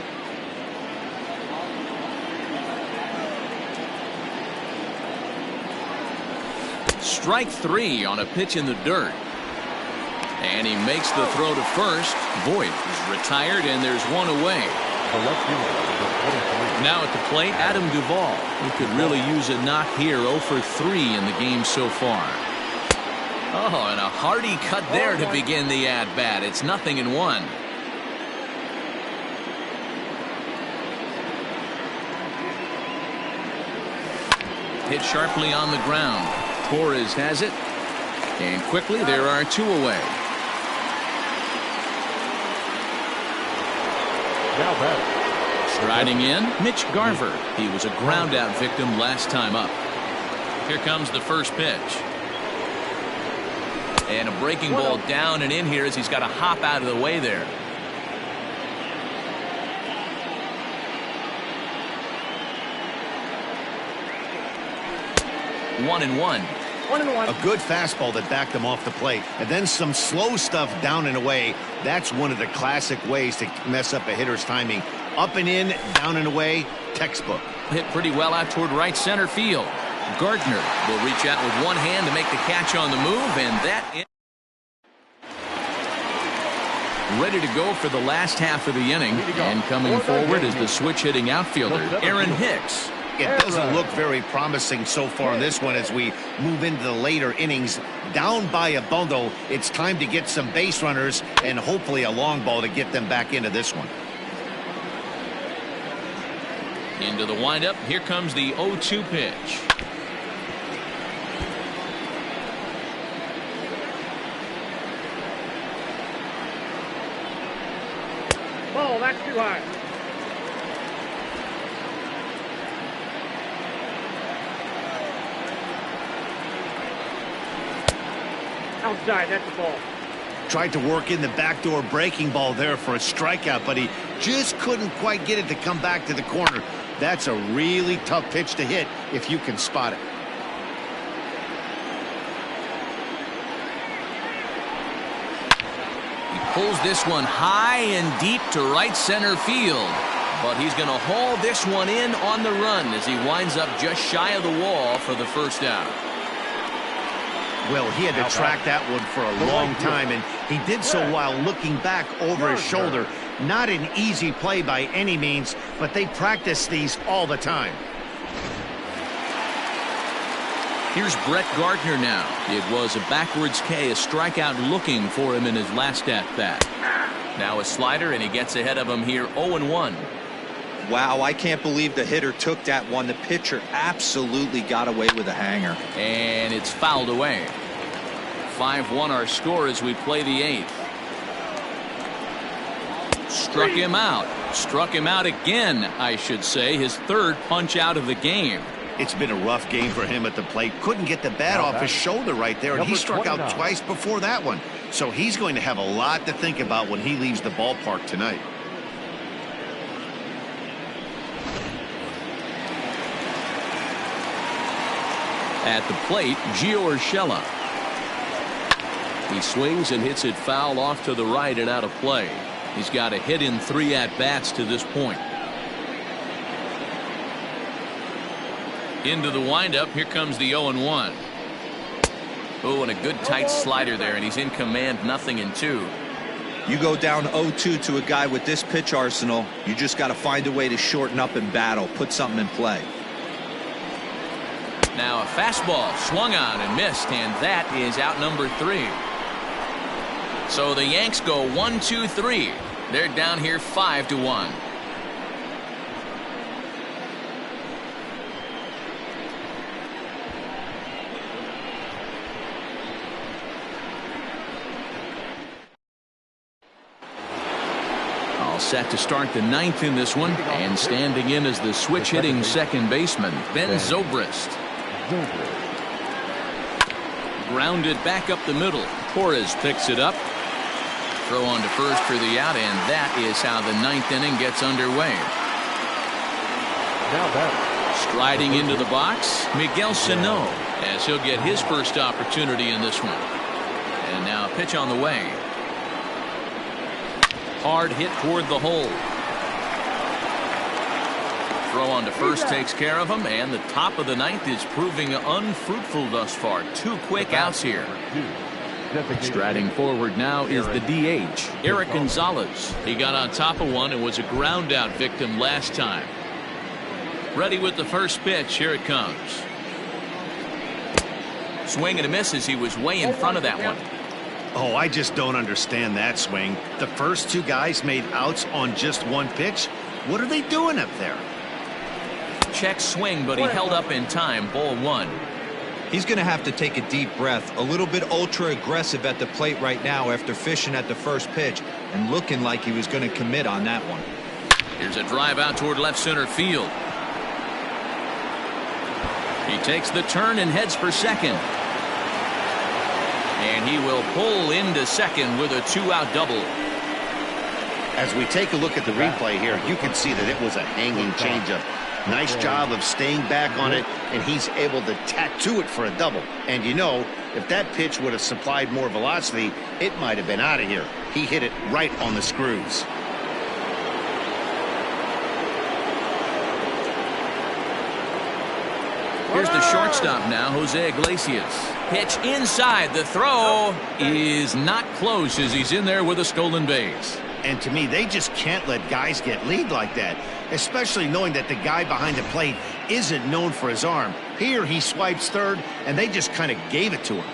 Strike 3 on a pitch in the dirt. And he makes the throw to first. Voigt is retired, and there's 1 away. Now at the plate, Adam Duvall, who could really use a knock here. 0-for-3 in the game so far. Oh, and a hearty cut there to begin the at-bat. It's 0-1. Hit sharply on the ground. Torres has it, and quickly there are 2 away. Striding in, Mitch Garver. He was a ground-out victim last time up. Here comes the first pitch. And a breaking ball down and in here as he's got to hop out of the way there. One and one. A good fastball that backed him off the plate, and then some slow stuff down and away. That's one of the classic ways to mess up a hitter's timing. Up and in, down and away, textbook. Hit pretty well out toward right center field. Gardner will reach out with one hand to make the catch on the move, and that ready to go for the last half of the inning. And coming forward is the switch-hitting outfielder, Aaron Hicks. It doesn't look very promising so far in this one as we move into the later innings. Down by a bundle, it's time to get some base runners and hopefully a long ball to get them back into this one. Into the windup. Here comes the 0-2 pitch. Ball, that's too high. Outside, that's the ball. Tried to work in the backdoor breaking ball there for a strikeout, but he just couldn't quite get it to come back to the corner. That's a really tough pitch to hit if you can spot it. He pulls this one high and deep to right center field, but he's going to haul this one in on the run as he winds up just shy of the wall for the first out. Well, he had to track that one for a long time, and he did so while looking back over his shoulder. Not an easy play by any means, but they practice these all the time. Here's Brett Gardner now. It was a backwards K, a strikeout looking for him in his last at-bat. Now a slider, and he gets ahead of him here 0-1. Wow, I can't believe the hitter took that one. The pitcher absolutely got away with a hanger. And it's fouled away. 5-1 our score as we play the 8th. Struck him out. Struck him out again, I should say. His 3rd punch out of the game. It's been a rough game for him at the plate. Couldn't get the bat off his shoulder right there, and he struck out twice before that one. So he's going to have a lot to think about when he leaves the ballpark tonight. At the plate, Gio Urshela. He swings and hits it foul off to the right and out of play. He's got a hit in 3 at-bats to this point. Into the windup. Here comes the 0-1. Oh, and a good tight slider there, and he's in command, 0-2. You go down 0-2 to a guy with this pitch arsenal, you just got to find a way to shorten up and battle, put something in play. Now a fastball swung on and missed, and that is out number 3. So the Yanks go 1-2-3. They're down here 5-1. All set to start the 9th in this one, and standing in as the switch hitting second baseman, Ben Zobrist. Grounded back up the middle. Torres picks it up. Throw on to first for the out, and that is how the 9th inning gets underway. Striding into the box, Miguel Sano, as he'll get his first opportunity in this one. And now a pitch on the way. Hard hit toward the hole. Throw on to first takes care of him, and the top of the 9th is proving unfruitful thus far. 2 quick outs here. Striding forward now is the DH, Eric Gonzalez. He got on top of one and was a ground out victim last time. Ready with the first pitch. Here it comes. Swing and a miss as he was way in front of that one. Oh, I just don't understand that swing. The first 2 guys made outs on just 1 pitch. What are they doing up there? Check swing, but he held up in time. Ball 1. He's going to have to take a deep breath. A little bit ultra aggressive at the plate right now after fishing at the first pitch and looking like he was going to commit on that one. Here's a drive out toward left center field. He takes the turn and heads for second. And he will pull into second with a 2-out double. As we take a look at the replay here, you can see that it was a hanging changeup. Nice job of staying back on it, and he's able to tattoo it for a double. And you know, if that pitch would have supplied more velocity, it might have been out of here. He hit it right on the screws. Here's the shortstop now, Jose Iglesias. Pitch inside. The throw is not close as he's in there with a stolen base. And to me, they just can't let guys get lead like that, especially knowing that the guy behind the plate isn't known for his arm. Here he swipes third, and they just kind of gave it to him.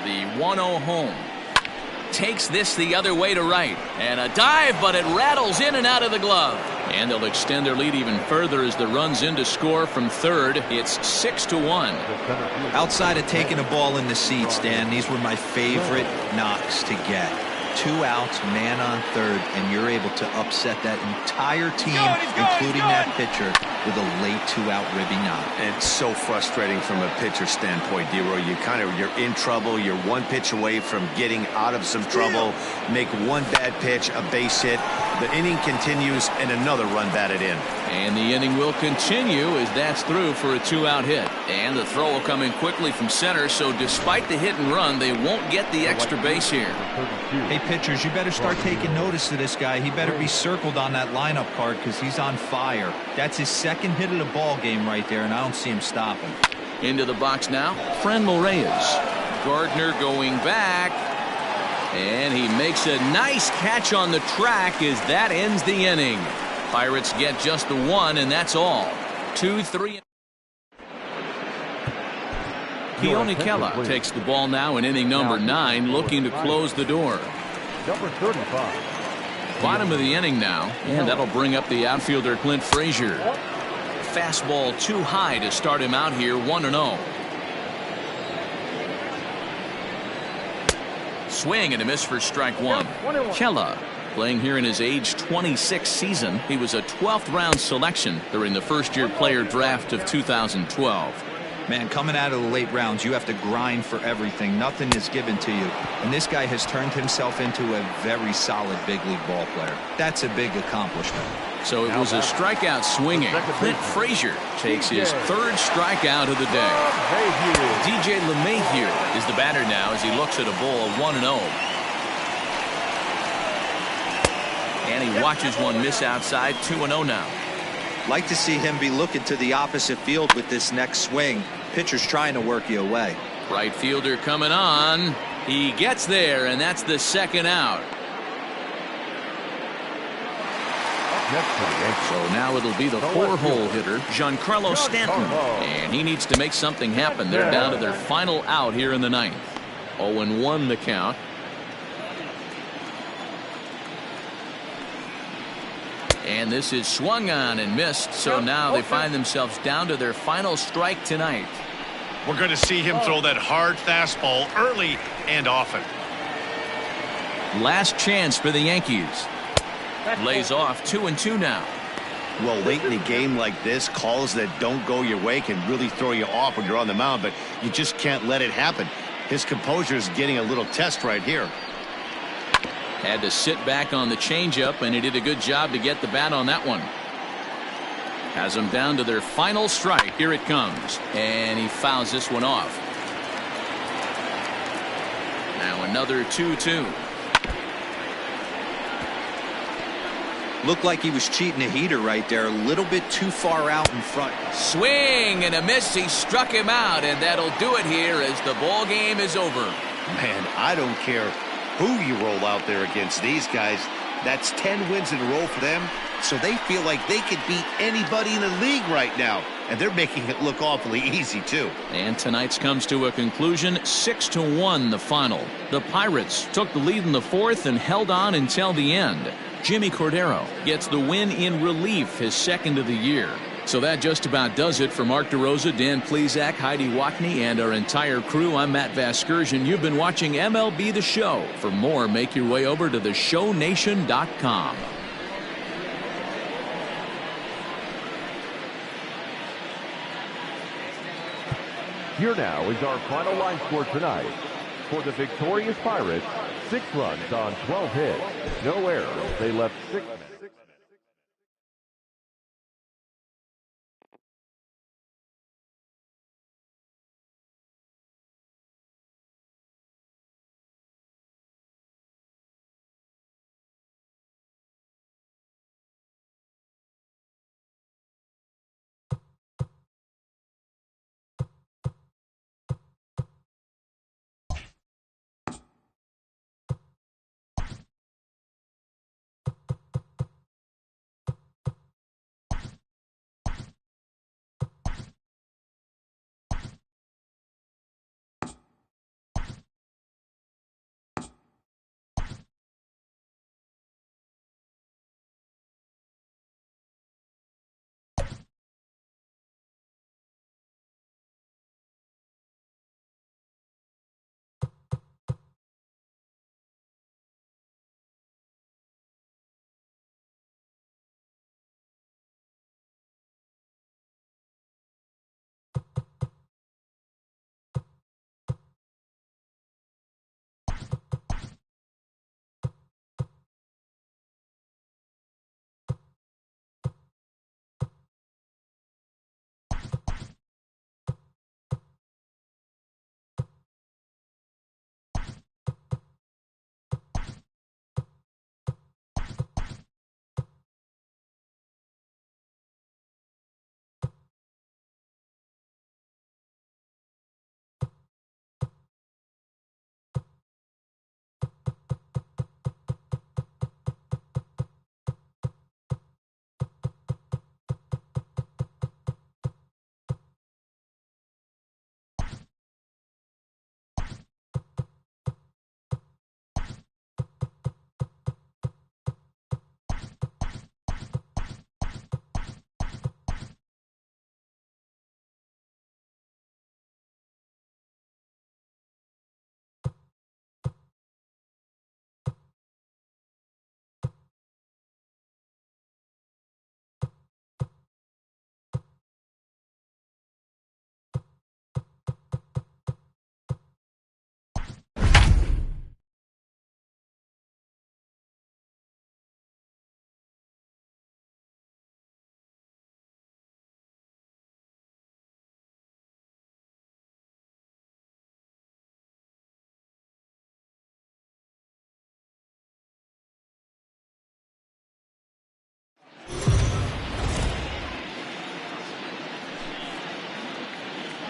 The 1-0 home. Takes this the other way to right. And a dive, but it rattles in and out of the glove. And they'll extend their lead even further as the run's in to score from third. It's 6-1. Outside of taking a ball in the seats, Dan, these were my favorite knocks to get. 2 outs, man on third, and you're able to upset that entire team, including that pitcher, with a late 2-out ribby knock. And it's so frustrating from a pitcher standpoint, D-Roy. You're in trouble. You're 1 pitch away from getting out of some trouble. Make 1 bad pitch, a base hit. The inning continues, and another run batted in. And the inning will continue as that's through for a 2-out hit. And the throw will come in quickly from center, so despite the hit and run, they won't get the extra base here. Hey, pitchers, you better start taking notice of this guy. He better be circled on that lineup card because he's on fire. That's his 2nd hit of the ball game right there, and I don't see him stopping. Into the box now, Franmil Reyes. Gardner going back. And he makes a nice catch on the track as that ends the inning. Pirates get just the 1, and that's all. 2-3. Keone Kela takes the ball now in inning number 9, looking to close the door. Number 35. Bottom of the inning now, and that'll bring up the outfielder Clint Frazier. Fastball too high to start him out here, 1-0. Swing and a miss for strike one. Kella playing here in his age 26 season. He was a 12th round selection during the first year player draft of 2012. Man, coming out of the late rounds, you have to grind for everything. Nothing is given to you. And this guy has turned himself into a very solid big league ball player. That's a big accomplishment. So it was a strikeout swinging. Clint Frazier takes his third strikeout of the day. DJ LeMahieu is the batter now as he looks at a ball 1-0. And he watches one miss outside, 2-0 now. Like to see him be looking to the opposite field with this next swing. Pitcher's trying to work you away. Right fielder coming on. He gets there, and that's the second out. So now it'll be the 4-hole hitter, Giancarlo Stanton. And he needs to make something happen. They're down to their final out here in the ninth. 0-1 the count. And this is swung on and missed. So now they find themselves down to their final strike tonight. We're going to see him throw that hard fastball early and often. Last chance for the Yankees. Lays off 2-2 now. Well, late in a game like this, calls that don't go your way can really throw you off when you're on the mound, but you just can't let it happen. His composure is getting a little test right here. Had to sit back on the changeup, and he did a good job to get the bat on that one. Has them down to their final strike. Here it comes. And he fouls this one off. Now another 2-2. Looked like he was cheating a heater right there. A little bit too far out in front. Swing and a miss. He struck him out, and that'll do it here as the ball game is over. Man, I don't care who you roll out there against these guys. That's 10 wins in a row for them, so they feel like they could beat anybody in the league right now, and they're making it look awfully easy too. And tonight's comes to a conclusion, 6-1 the final. The Pirates took the lead in the fourth and held on until the end. Jimmy Cordero gets the win in relief, his second of the year. So that just about does it for Mark DeRosa, Dan Plesac, Heidi Wackney, and our entire crew. I'm Matt Vasgersian. You've been watching MLB The Show. For more, make your way over to theshownation.com. Here now is our final line score tonight. For the victorious Pirates, 6 runs on 12 hits, no errors. They left 6 men.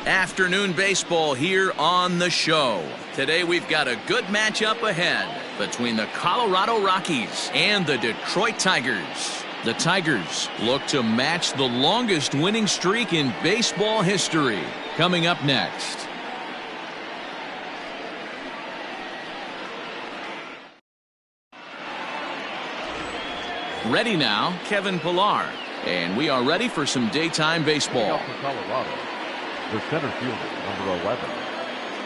Afternoon baseball here on the show. Today we've got a good matchup ahead between the Colorado Rockies and the Detroit Tigers. The Tigers look to match the longest winning streak in baseball history. Coming up next. Ready now, Kevin Pillar. And we are ready for some daytime baseball. For Colorado, the center fielder, number 11,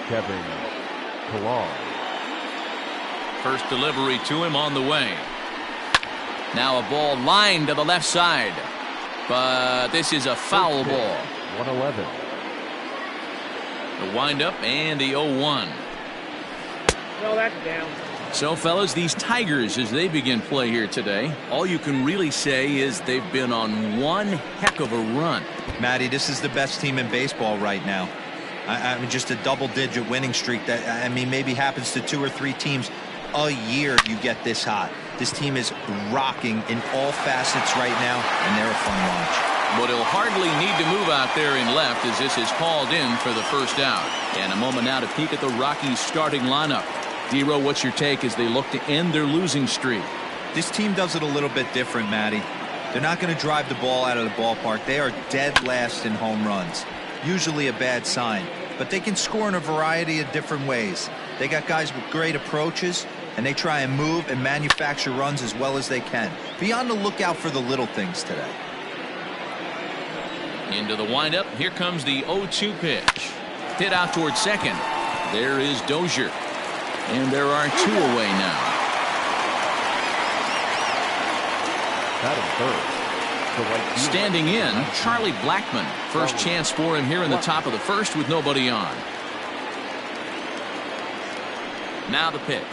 Kevin Pillar. First delivery to him on the way. Now a ball lined to the left side. But this is a foul ball. 111. The windup and the 0-1. No, that's down. So, fellas, these Tigers, as they begin play here today, all you can really say is they've been on one heck of a run. Matty, this is the best team in baseball right now. I mean, just a double-digit winning streak that, I mean, maybe happens to 2 or 3 teams a year you get this hot. This team is rocking in all facets right now, and they're a fun watch. But he'll hardly need to move out there in left as this is called in for the first out. And a moment now to peek at the Rockies starting lineup. D-Row, what's your take as they look to end their losing streak? This team does it a little bit different, Matty. They're not going to drive the ball out of the ballpark. They are dead last in home runs. Usually a bad sign. But they can score in a variety of different ways. They got guys with great approaches, and they try and move and manufacture runs as well as they can. Be on the lookout for the little things today. Into the windup. Here comes the 0-2 pitch. Hit out towards second. There is Dozier. And there are 2 away now. Standing in, Charlie Blackmon. First chance for him here in the top of the first with nobody on. Now the pitch.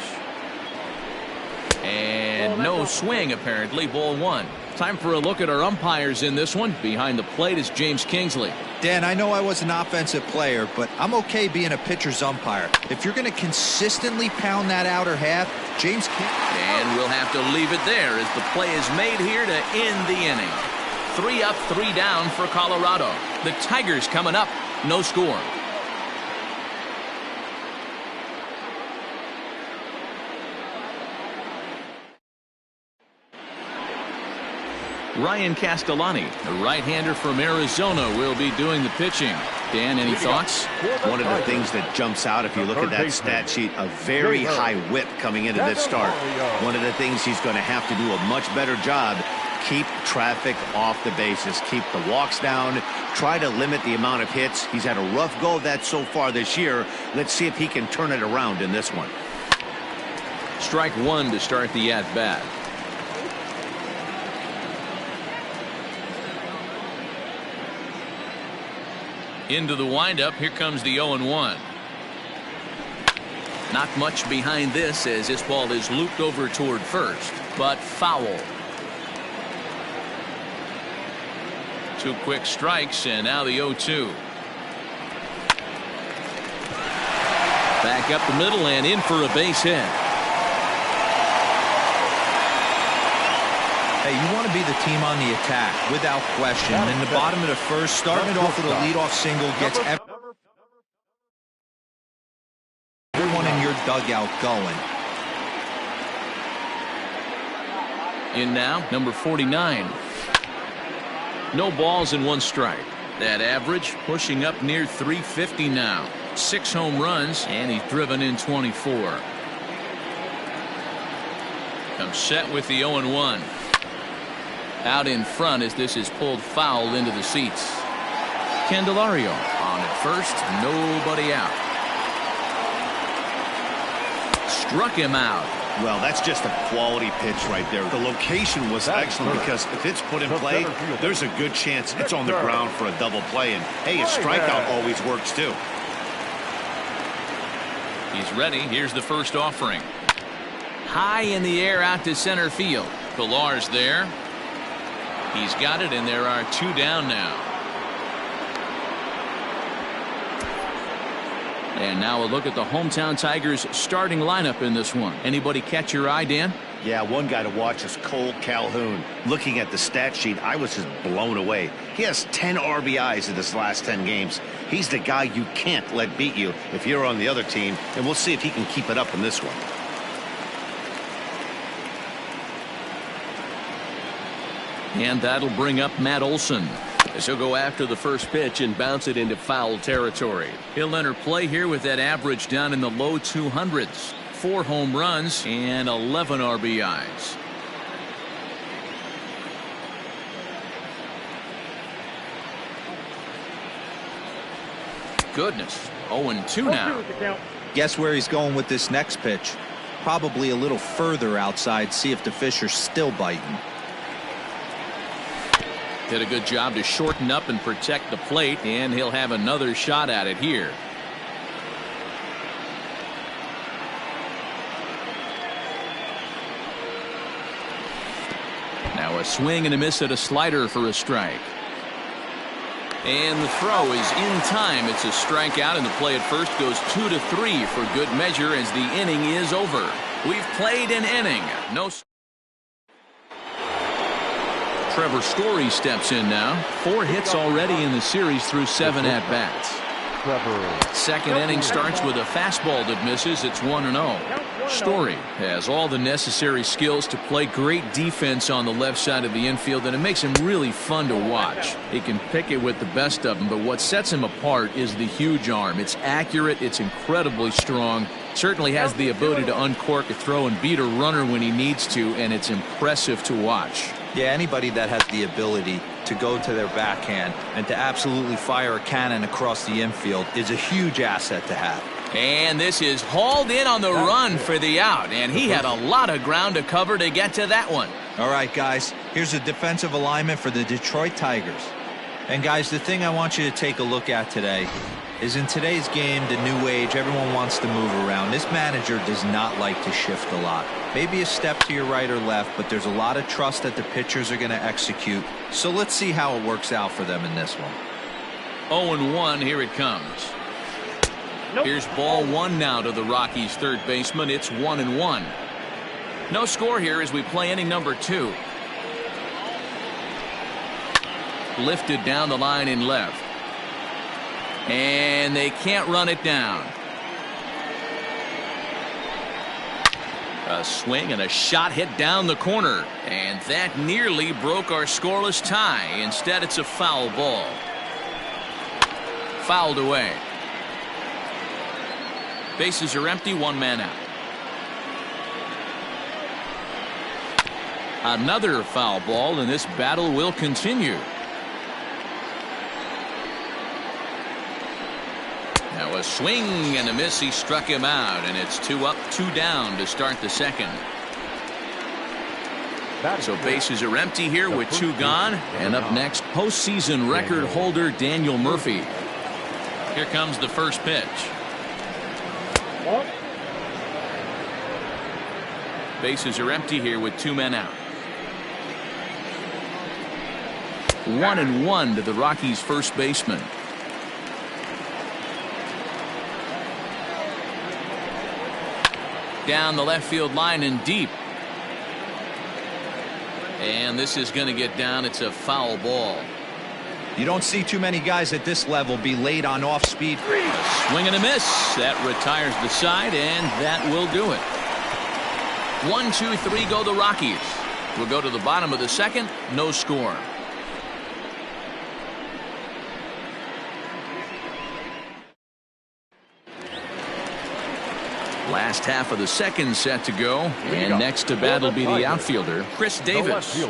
And no swing, apparently. Ball 1. Time for a look at our umpires in this one. Behind the plate is James Kingsley. Dan, I know I was an offensive player, but I'm okay being a pitcher's umpire. If you're going to consistently pound that outer half, James Kingsley. And we'll have to leave it there as the play is made here to end the inning. 3 up, 3 down for Colorado. The Tigers coming up. No score. Ryan Castellani, the right-hander from Arizona, will be doing the pitching. Dan, any thoughts? One of the things that jumps out if you look at that stat sheet, a very high whip coming into this start. One of the things he's going to have to do a much better job, keep traffic off the bases, keep the walks down, try to limit the amount of hits. He's had a rough go of that so far this year. Let's see if he can turn it around in this one. Strike 1 to start the at-bat. Into the windup. Here comes the 0-1. Not much behind this as this ball is looped over toward first, but foul. 2 quick strikes, and now the 0-2. Back up the middle and in for a base hit. Hey, you want to be the team on the attack, without question. In the bottom of the first, starting it off with a leadoff single gets everyone in your dugout going. In now, number 49. No balls and 1 strike. That average pushing up near 350 now. 6 home runs, and he's driven in 24. Comes set with the 0-1. Out in front as this is pulled foul into the seats. Candelario on at first, nobody out. Struck him out. Well, that's just a quality pitch right there. The location was excellent because if it's put in play, there's a good chance it's on the ground for a double play. And, hey, a strikeout always works, too. He's ready. Here's the first offering. High in the air out to center field. Pillar's there. He's got it, and there are 2 down now. And now a look at the hometown Tigers starting lineup in this one. Anybody catch your eye, Dan? Yeah, one guy to watch is Cole Calhoun. Looking at the stat sheet, I was just blown away. He has 10 RBIs in his last 10 games. He's the guy you can't let beat you if you're on the other team, and we'll see if he can keep it up in this one. And that'll bring up Matt Olson, as he'll go after the first pitch and bounce it into foul territory. He'll enter play here with that average down in the low 200s. 4 home runs and 11 RBIs. Goodness, 0-2 now. Guess where he's going with this next pitch? Probably a little further outside, see if the fish are still biting. Did a good job to shorten up and protect the plate, and he'll have another shot at it here. Now a swing and a miss at a slider for a strike. And the throw is in time. It's a strikeout, and the play at first goes 2-3 for good measure as the inning is over. We've played an inning. Trevor Story steps in now. 4 hits already in the series through 7 at-bats. Second inning starts with a fastball that misses. It's 1-0. Story has all the necessary skills to play great defense on the left side of the infield, and it makes him really fun to watch. He can pick it with the best of them, but what sets him apart is the huge arm. It's accurate, it's incredibly strong, certainly has the ability to uncork a throw and beat a runner when he needs to, and it's impressive to watch. Yeah, anybody that has the ability to go to their backhand and to absolutely fire a cannon across the infield is a huge asset to have. And this is hauled in on the run for the out, and he had a lot of ground to cover to get to that one. All right, guys, here's a defensive alignment for the Detroit Tigers. And guys, the thing I want you to take a look at today is in today's game, the new age, everyone wants to move around. This manager does not like to shift a lot. Maybe a step to your right or left, but there's a lot of trust that the pitchers are going to execute. So let's see how it works out for them in this one. 0-1, here it comes. Here's ball 1 now to the Rockies' third baseman. It's 1-1. No score here as we play inning number 2. Lifted down the line in left. And they can't run it down. A swing and a shot hit down the corner. And that nearly broke our scoreless tie. Instead, it's a foul ball. Fouled away. Bases are empty, 1 man out. Another foul ball, and this battle will continue. Now a swing and a miss. He struck him out, and it's 2 up, 2 down to start the second. So bases are empty here with 2 gone. And up next, postseason record holder Daniel Murphy. Here comes the first pitch. Bases are empty here with 2 men out. 1-1 to the Rockies' first baseman. Down the left field line and deep. And this is going to get down. It's a foul ball. You don't see too many guys at this level be late on off-speed. Swing and a miss. That retires the side, and that will do it. 1, 2, 3 go the Rockies. We'll go to the bottom of the second. No score. Last half of the second set to go, and next to bat will be the outfielder, Chris Davis.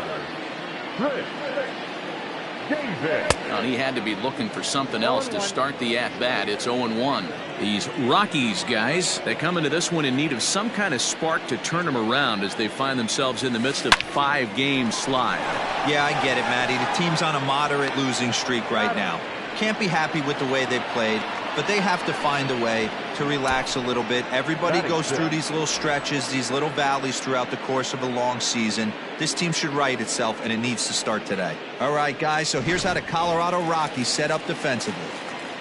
Well, he had to be looking for something else to start the at-bat. It's 0-1. These Rockies guys, they come into this one in need of some kind of spark to turn them around as they find themselves in the midst of a 5-game slide. Yeah, I get it, Matty. The team's on a moderate losing streak right now. Can't be happy with the way they played, but they have to find a way to relax a little bit. Everybody goes through these little stretches, these little valleys throughout the course of a long season. This team should right itself, and it needs to start today. All right, guys, so here's how the Colorado Rockies set up defensively.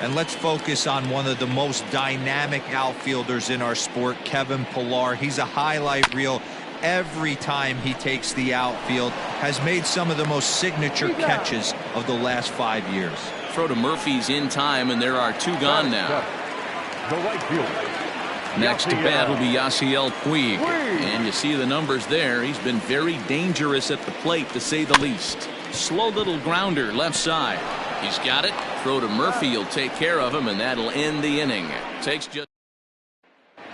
And let's focus on one of the most dynamic outfielders in our sport, Kevin Pillar. He's a highlight reel. every time he takes the outfield, has made some of the most signature catches of the last 5 years. Throw to Murphy's in time, and there are 2 gone now. The right fielder. Next to bat will be Yasiel Puig. And you see the numbers there. He's been very dangerous at the plate, to say the least. Slow little grounder left side. He's got it. Throw to Murphy. He'll take care of him, and that'll end the inning. Takes just.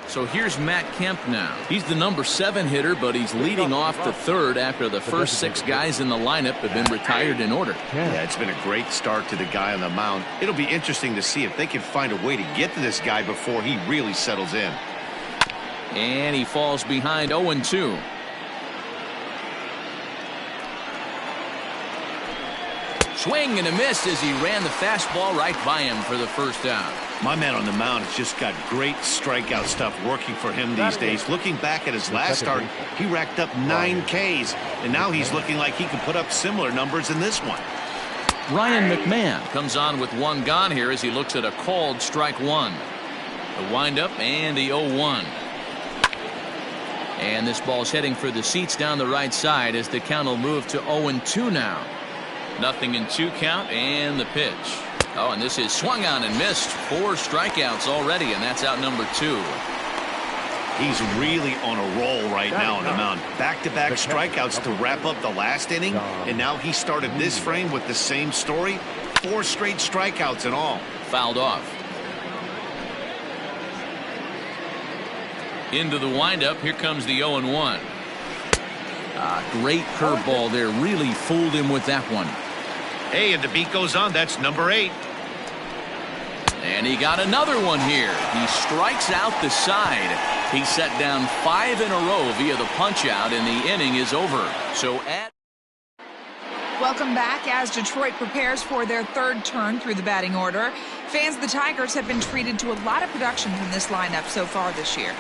So here's Matt Kemp now. He's the number 7 hitter, but he's leading off the 3rd after the first 6 guys in the lineup have been retired in order. Yeah, it's been a great start to the guy on the mound. It'll be interesting to see if they can find a way to get to this guy before he really settles in. And he falls behind 0-2. Swing and a miss as he ran the fastball right by him for the first out. My man on the mound has just got great strikeout stuff working for him these days. Looking back at his last start, he racked up 9 Ks, and now he's looking like he can put up similar numbers in this one. Ryan McMahon comes on with 1 gone here as he looks at a called strike 1. The windup and the 0-1. And this ball's heading for the seats down the right side as the count will move to 0-2 now. Nothing in 2 count, and the pitch. Oh, and this is swung on and missed. 4 strikeouts already, and that's out number 2. He's really on a roll right now on the mound. Back-to-back strikeouts to wrap up the last inning, and now he started this frame with the same story. 4 straight strikeouts in all. Fouled off. Into the windup. Here comes the 0-1. Great curveball there. Really fooled him with that one. Hey, and the beat goes on. That's number 8. And he got another one here. He strikes out the side. He set down 5 in a row via the punch-out, and the inning is over. So Welcome back as Detroit prepares for their 3rd turn through the batting order. Fans of the Tigers have been treated to a lot of production from this lineup so far this year.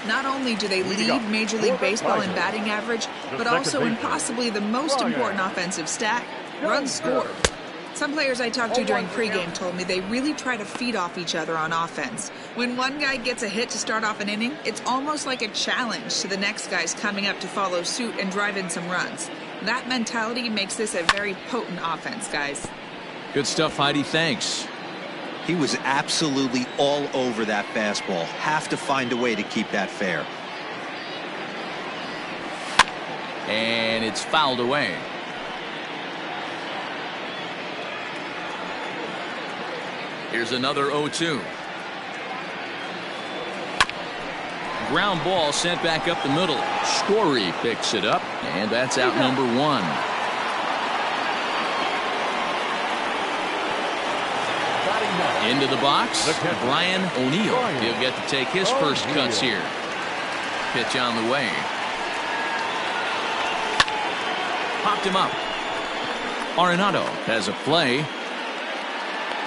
Not only do they lead Major League Baseball in batting average, but also in possibly the most important offensive stat, runs scored. Some players I talked to during pregame told me they really try to feed off each other on offense. When one guy gets a hit to start off an inning, it's almost like a challenge to the next guys coming up to follow suit and drive in some runs. That mentality makes this a very potent offense, guys. Good stuff, Heidi. Thanks. He was absolutely all over that fastball. Have to find a way to keep that fair. And it's fouled away. Here's another 0-2. Ground ball sent back up the middle. Story picks it up, and that's out number 1. Into the box, Brian O'Neill. He'll get to take his first cuts here. Pitch on the way. Popped him up. Arenado has a play.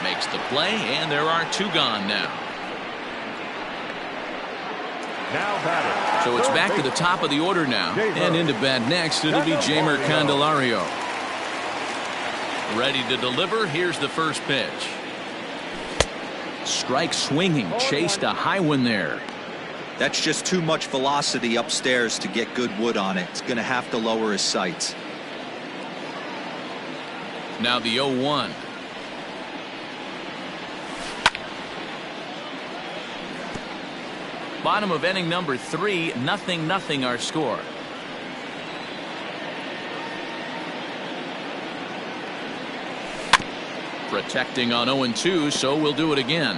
Makes the play, and there are 2 gone now. So it's back to the top of the order now. And into bat next, it'll be Jeimer Candelario. Ready to deliver. Here's the first pitch. Strike swinging, chased a high one there. That's just too much velocity upstairs to get good wood on it. It's going to have to lower his sights. Now the 0-1. Bottom of inning number 3, 0-0 our score. Protecting on 0-2, so we'll do it again.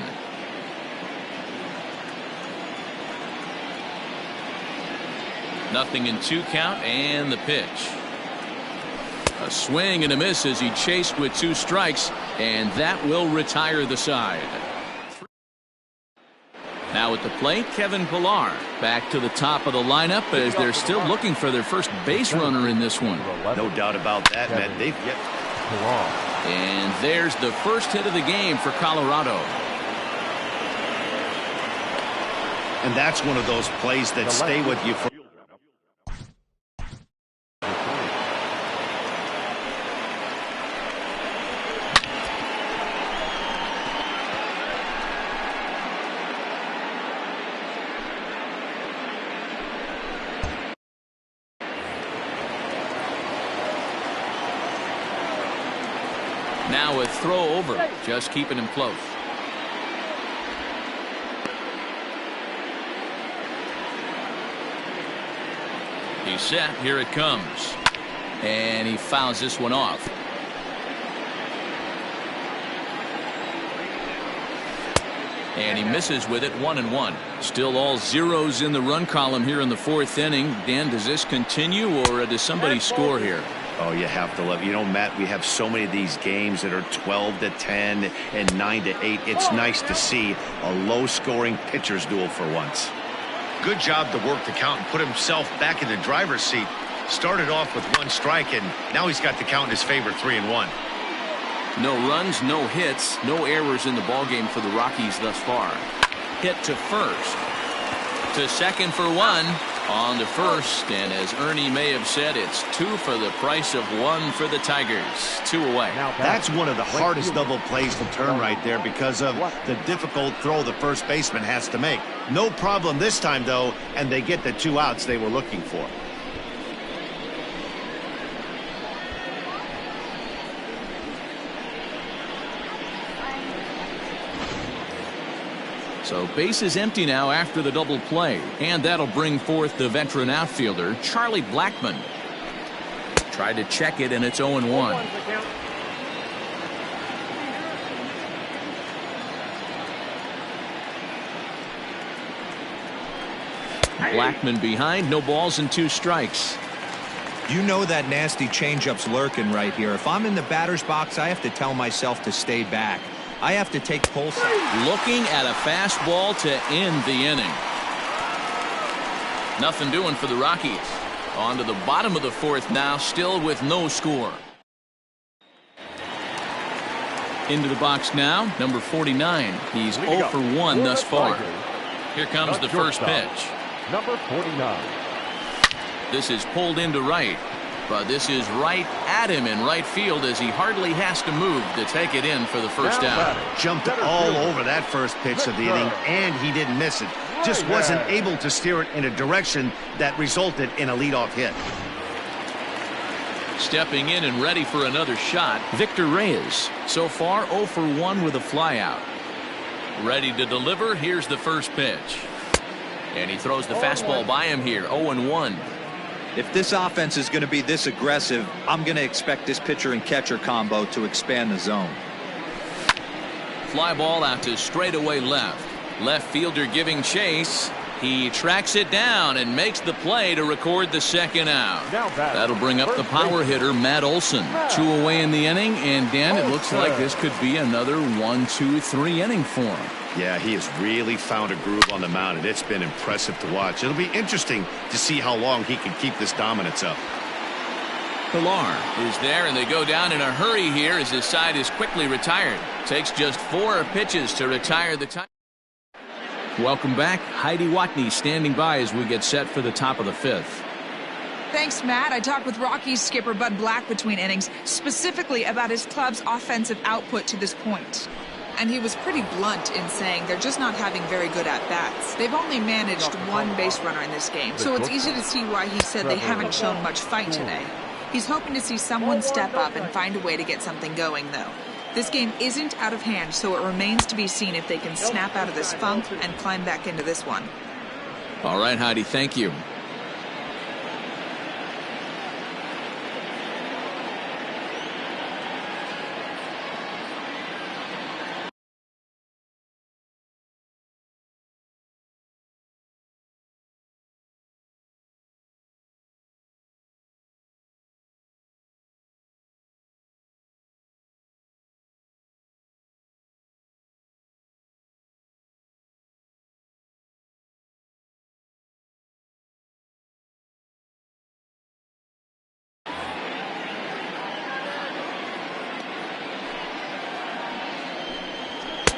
Nothing in 2 count, and the pitch. A swing and a miss as he chased with 2 strikes, and that will retire the side. Now at the plate, Kevin Pillar. Back to the top of the lineup as they're still looking for their first base runner in this one. No doubt about that, man. They've yet. And there's the first hit of the game for Colorado. And that's one of those plays that stay with you for Now a throw over, just keeping him close. He's set. Here it comes. And he fouls this one off. And he misses with it. 1-1. Still all zeros in the run column here in the fourth inning. Dan, does this continue, or does somebody score here? Oh, you have to love. You know, Matt, we have so many of these games that are 12-10 and 9-8. It's nice to see a low-scoring pitcher's duel for once. Good job to work the count and put himself back in the driver's seat. Started off with 1 strike, and now he's got the count in his favor, 3-1. No runs, no hits, no errors in the ballgame for the Rockies thus far. Hit to first. To second for 1. On to first, and as Ernie may have said, it's 2 for the price of 1 for the Tigers. 2 away. That's one of the hardest double plays to turn right there because of the difficult throw the first baseman has to make. No problem this time, though, and they get the 2 outs they were looking for. So base is empty now after the double play, and that'll bring forth the veteran outfielder Charlie Blackmon. Tried to check it, and it's 0-1. Blackmon behind, no balls and 2 strikes. You know that nasty changeup's lurking right here. If I'm in the batter's box, I have to tell myself to stay back. I have to take pulse. Looking at a fastball to end the inning. Nothing doing for the Rockies. On to the bottom of the fourth now, still with no score. Into the box now, number 49. He's 0 for 1 thus far. Here comes the first pitch. Number 49. This is pulled into right. But this is right at him in right field as he hardly has to move to take it in for the first out. Jumped all over that first pitch of the inning, and he didn't miss it. Just wasn't able to steer it in a direction that resulted in a leadoff hit. Stepping in and ready for another shot, Victor Reyes. So far 0 for 1 with a flyout. Ready to deliver. Here's the first pitch. And he throws the fastball by him here. 0-1. If this offense is going to be this aggressive, I'm going to expect this pitcher and catcher combo to expand the zone. Fly ball out to straightaway left. Left fielder giving chase. He tracks it down and makes the play to record the second out. That'll bring up the power hitter, Matt Olson. 2 away in the inning, and Dan, it looks like this could be another 1-2-3 inning for him. Yeah, he has really found a groove on the mound, and it's been impressive to watch. It'll be interesting to see how long he can keep this dominance up. Pilar is there, and they go down in a hurry here as his side is quickly retired. Takes just 4 pitches to retire the time. Welcome back. Heidi Watney standing by as we get set for the top of the 5th. Thanks, Matt. I talked with Rockies skipper Bud Black between innings, specifically about his club's offensive output to this point. And he was pretty blunt in saying they're just not having very good at-bats. They've only managed 1 base runner in this game, so it's easy to see why he said they haven't shown much fight today. He's hoping to see someone step up and find a way to get something going, though. This game isn't out of hand, so it remains to be seen if they can snap out of this funk and climb back into this one. All right, Heidi, thank you.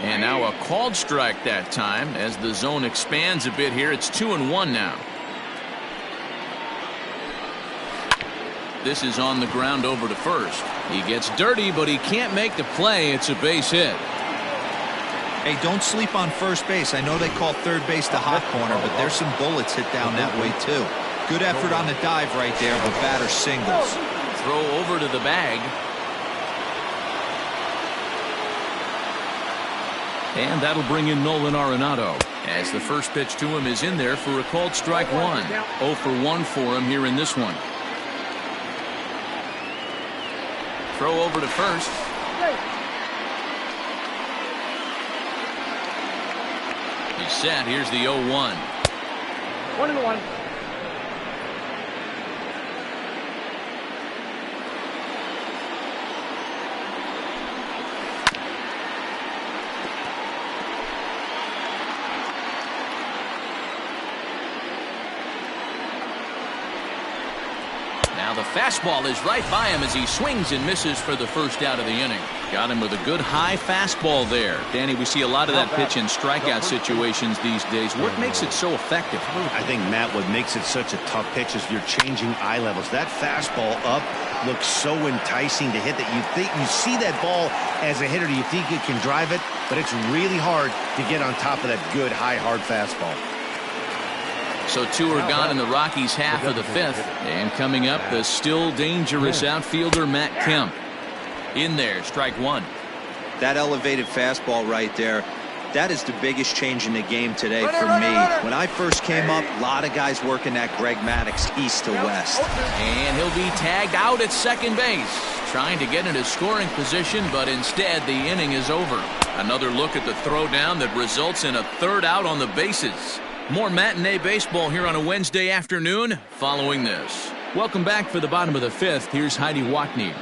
And now a called strike that time as the zone expands a bit here. It's 2-1 now. This is on the ground over to first. He gets dirty, but he can't make the play. It's a base hit. Hey, don't sleep on first base. I know they call third base the hot corner, but there's some bullets hit down that way too. Good effort on the dive right there, but batter singles. Throw over to the bag. And that'll bring in Nolan Arenado, as the first pitch to him is in there for a called strike one. 0 for 1 for him here in this one. Throw over to first. He's set. Here's the 0-1. 1-1. Now the fastball is right by him as he swings and misses for the first out of the inning. Got him with a good high fastball there. Danny, we see a lot of that pitch in strikeout situations these days. What makes it so effective? I think, Matt, what makes it such a tough pitch is you're changing eye levels. That fastball up looks so enticing to hit that you see that ball as a hitter, you think it can drive it, but it's really hard to get on top of that good high hard fastball. So 2 are gone in the Rockies' half of the 5th. And coming up, the still dangerous outfielder Matt Kemp. In there, strike 1. That elevated fastball right there, that is the biggest change in the game today for me. When I first came up, a lot of guys working that Greg Maddux east to west. And he'll be tagged out at second base, trying to get into scoring position, but instead the inning is over. Another look at the throwdown that results in a third out on the bases. More matinee baseball here on a Wednesday afternoon following this. Welcome back for the bottom of the 5th. Here's Heidi Watney.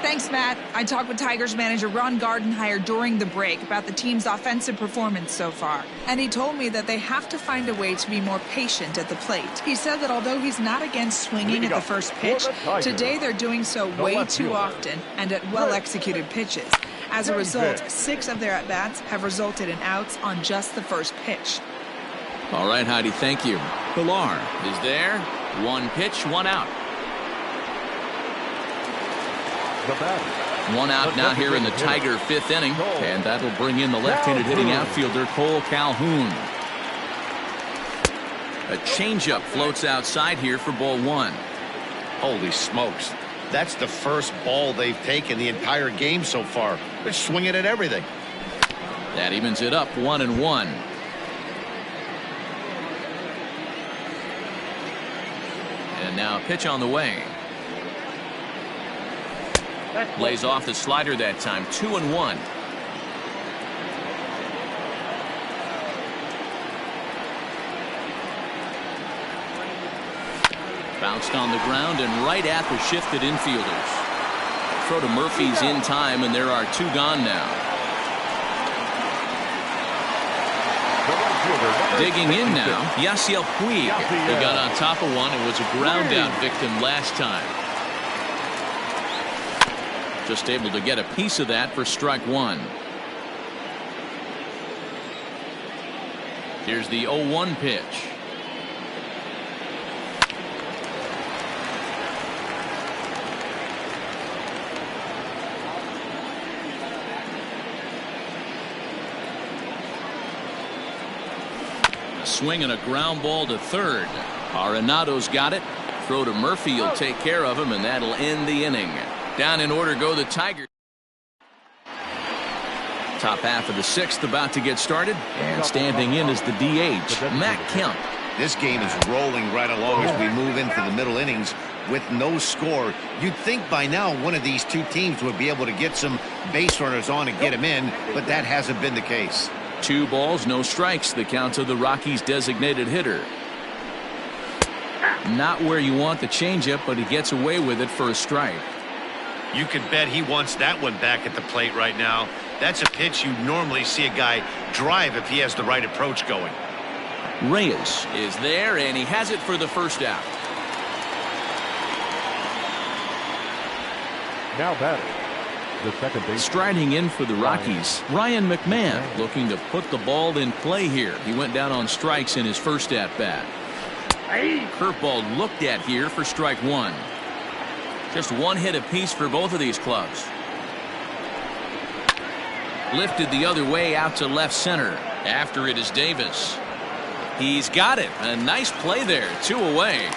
Thanks, Matt. I talked with Tigers manager Ron Gardenhire during the break about the team's offensive performance so far. And he told me that they have to find a way to be more patient at the plate. He said that although he's not against swinging at the first pitch, today they're doing so way too often and at well-executed pitches. As a result, 6 of their at-bats have resulted in outs on just the first pitch. All right, Heidi, thank you. Pilar is there. 1 pitch, 1 out. 1 out now here in the Tiger 5th inning. And that'll bring in the left-handed hitting outfielder Cole Calhoun. A changeup floats outside here for ball 1. Holy smokes. That's the first ball they've taken the entire game so far. They're swinging at everything. That evens it up 1-1. And now a pitch on the way. Lays off the slider that time. 2-1. Bounced on the ground and right at the shifted infielders. Throw to Murphy's in time, and there are 2 gone now. Digging in now, Yasiel Puig. He got on top of one and was a ground out victim last time. Just able to get a piece of that for strike 1. Here's the 0-1 pitch. Swing and a ground ball to third. Arenado's got it. Throw to Murphy. He'll take care of him, and that'll end the inning. Down in order go the Tigers. Top half of the 6th about to get started. And standing in is the DH, Matt Kemp. This game is rolling right along as we move into the middle innings with no score. You'd think by now one of these 2 teams would be able to get some base runners on and get them in, but that hasn't been the case. 2 balls, no strikes, the count of the Rockies' designated hitter. Not where you want the changeup, but he gets away with it for a strike. You can bet he wants that one back at the plate right now. That's a pitch you normally see a guy drive if he has the right approach going. Reyes is there, and he has it for the first out. Now batting, the second base. Striding in for the Rockies, Ryan McMahon, looking to put the ball in play here. He went down on strikes in his first at-bat. Curveball looked at here for strike 1. Just 1 hit apiece for both of these clubs. Lifted the other way out to left center. After it is Davis. He's got it. A nice play there. 2 away.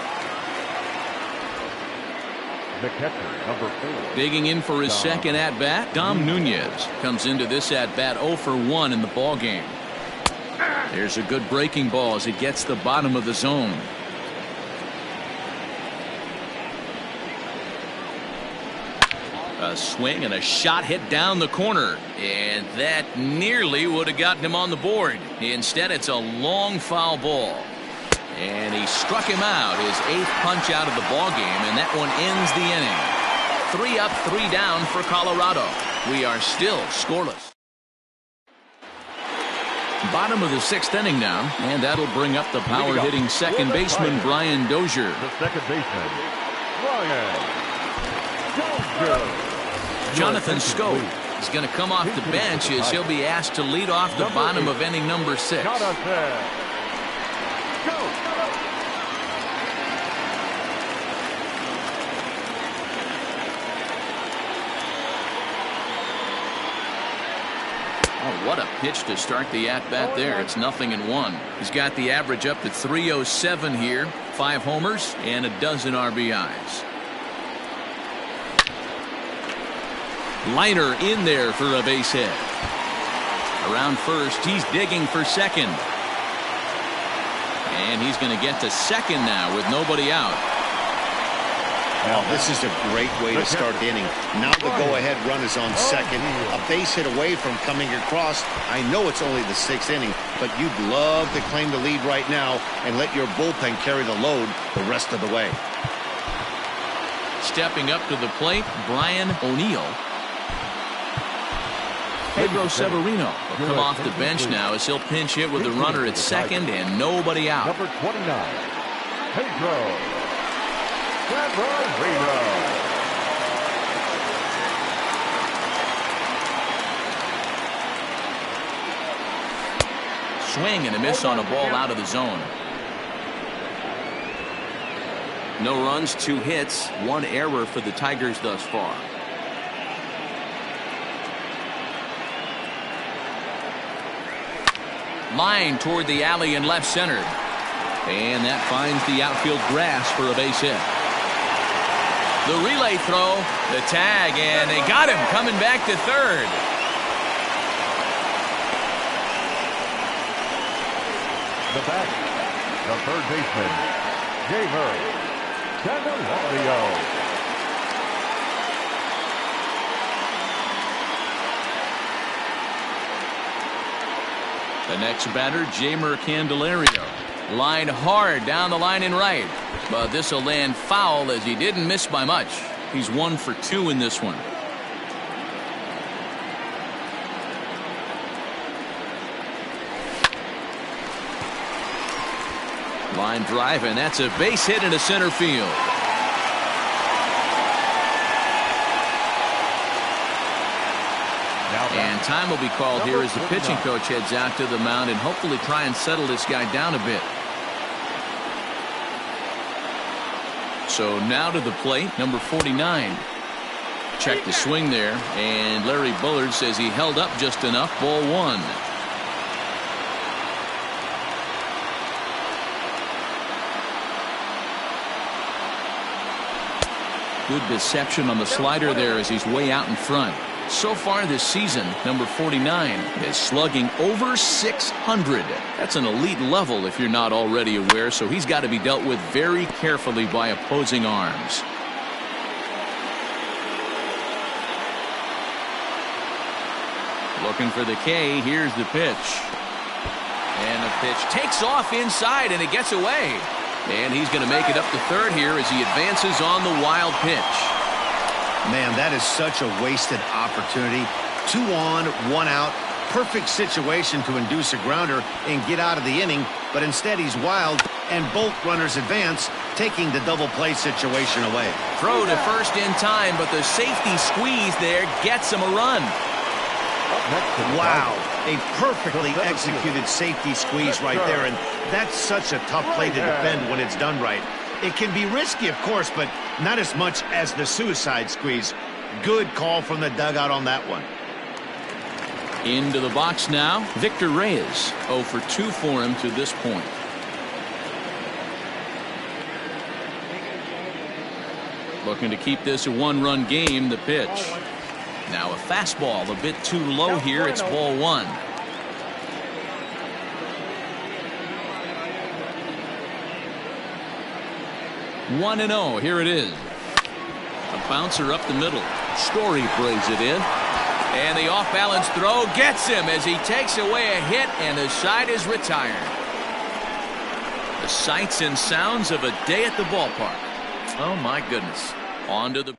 The catcher, number 4. Digging in for his second at-bat, Dom Nunez comes into this at-bat 0 for 1 in the ball game. There's a good breaking ball as it gets the bottom of the zone. A swing and a shot hit down the corner, and that nearly would have gotten him on the board. Instead, it's a long foul ball, and he struck him out, his 8th punch out of the ball game, and that one ends the inning. 3 up, 3 down for Colorado. We are still scoreless. Bottom of the 6th inning now, and that'll bring up the power hitting second baseman Brian Dozier. The second baseman, Brian Dozier. Jonathan Scope is going to come off the bench as he'll be asked to lead off the bottom of inning number 6. Oh, what a pitch to start the at-bat there. It's 0-1. He's got the average up to 307 here, 5 homers and a dozen RBIs. Liner in there for a base hit. Around first, he's digging for second. And he's going to get to second now with nobody out. Now, this is a great way to start the inning. Now the go-ahead run is on second. A base hit away from coming across. I know it's only the 6th inning, but you'd love to claim the lead right now and let your bullpen carry the load the rest of the way. Stepping up to the plate, Brian O'Neill. Pedro Severino will come off the bench now as he'll pinch hit with the runner at second and nobody out. Number 29, Pedro Severino. Swing and a miss on a ball out of the zone. No runs, 2 hits, 1 error for the Tigers thus far. Line toward the alley in left center. And that finds the outfield grass for a base hit. The relay throw, the tag, and they got him coming back to third. The back, the third baseman, Jamer Candelario. The next batter, Jamer Candelario. Line hard down the line in right. But this will land foul as he didn't miss by much. He's 1 for 2 in this one. Line drive, and that's a base hit into center field. And time will be called here as the pitching coach heads out to the mound and hopefully try and settle this guy down a bit. So now to the plate, number 49. Check the swing there, and Larry Bullard says he held up just enough. Ball 1. Good deception on the slider there as he's way out in front. So far this season, number 49 is slugging over 600. That's an elite level if you're not already aware, so he's got to be dealt with very carefully by opposing arms. Looking for the K. Here's the pitch. And the pitch takes off inside, and it gets away. And he's going to make it up to third here as he advances on the wild pitch. Man, that is such a wasted opportunity. 2 on, 1 out. Perfect situation to induce a grounder and get out of the inning, but instead he's wild, and both runners advance, taking the double play situation away. Throw to first in time, but the safety squeeze there gets him a run. Wow, a perfectly executed safety squeeze right there, and that's such a tough play to defend when it's done right. It can be risky, of course, but not as much as the suicide squeeze. Good call from the dugout on that one. Into the box now, Victor Reyes. 0 for 2 for him to this point. Looking to keep this a one-run game. The pitch. Now a fastball a bit too low here. It's ball one. 1-0. Here it is. A bouncer up the middle. Story brings it in. And the off-balance throw gets him as he takes away a hit, and the side is retired. The sights and sounds of a day at the ballpark. Oh, my goodness. On to the...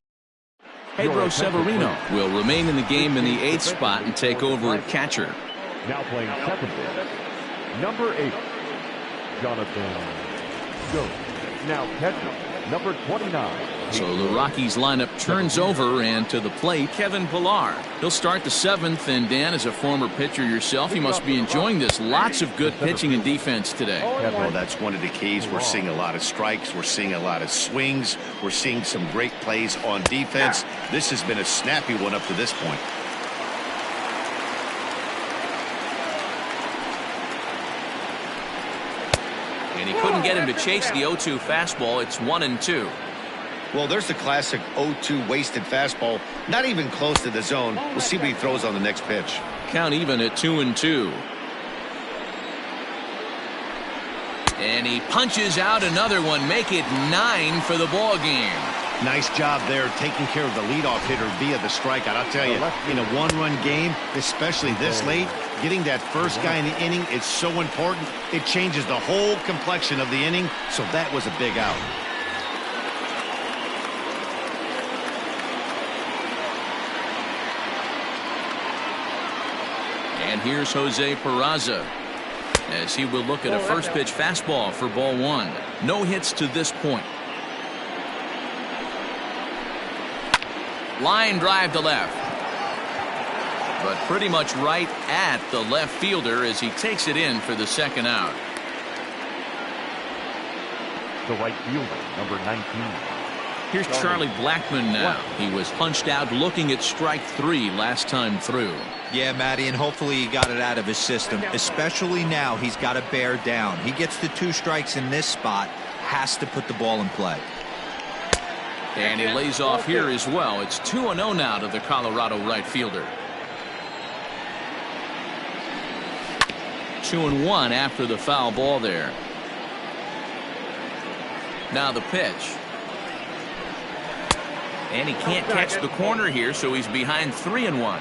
Pedro Severino will remain in the game in the 8th spot and take over at catcher. Now playing second base, number 8, Jonathan Goat. Now catcher, number 29. So the Rockies lineup turns over, and to the plate, Kevin Pillar. He'll start the 7th, and Dan, as a former pitcher yourself, you must be enjoying this. Lots of good pitching and defense today. Well, that's one of the keys. We're seeing a lot of strikes. We're seeing a lot of swings. We're seeing some great plays on defense. This has been a snappy one up to this point. And he couldn't get him to chase the 0-2 fastball. It's 1-2. Well, there's the classic 0-2 wasted fastball. Not even close to the zone. We'll see what he throws on the next pitch. Count even at 2-2. And he punches out another one. Make it 9 for the ball game. Nice job there taking care of the leadoff hitter via the strikeout. I'll tell you, in a one-run game, especially this late, getting that first guy in the inning is so important. It changes the whole complexion of the inning, so that was a big out. And here's Jose Peraza as he will look at a first pitch fastball for ball one. No hits to this point. Line drive to left. But pretty much right at the left fielder as he takes it in for the second out. The right fielder, number 19. Here's Charlie Blackmon now. He was punched out looking at strike 3 last time through. Yeah, Matty, and hopefully he got it out of his system, especially now. He's got to bear down. He gets the 2 strikes in this spot, has to put the ball in play. And he lays off here as well. It's 2-0 now to the Colorado right fielder. 2-1 after the foul ball there. Now the pitch. And he can't catch the corner here, so he's behind 3-1.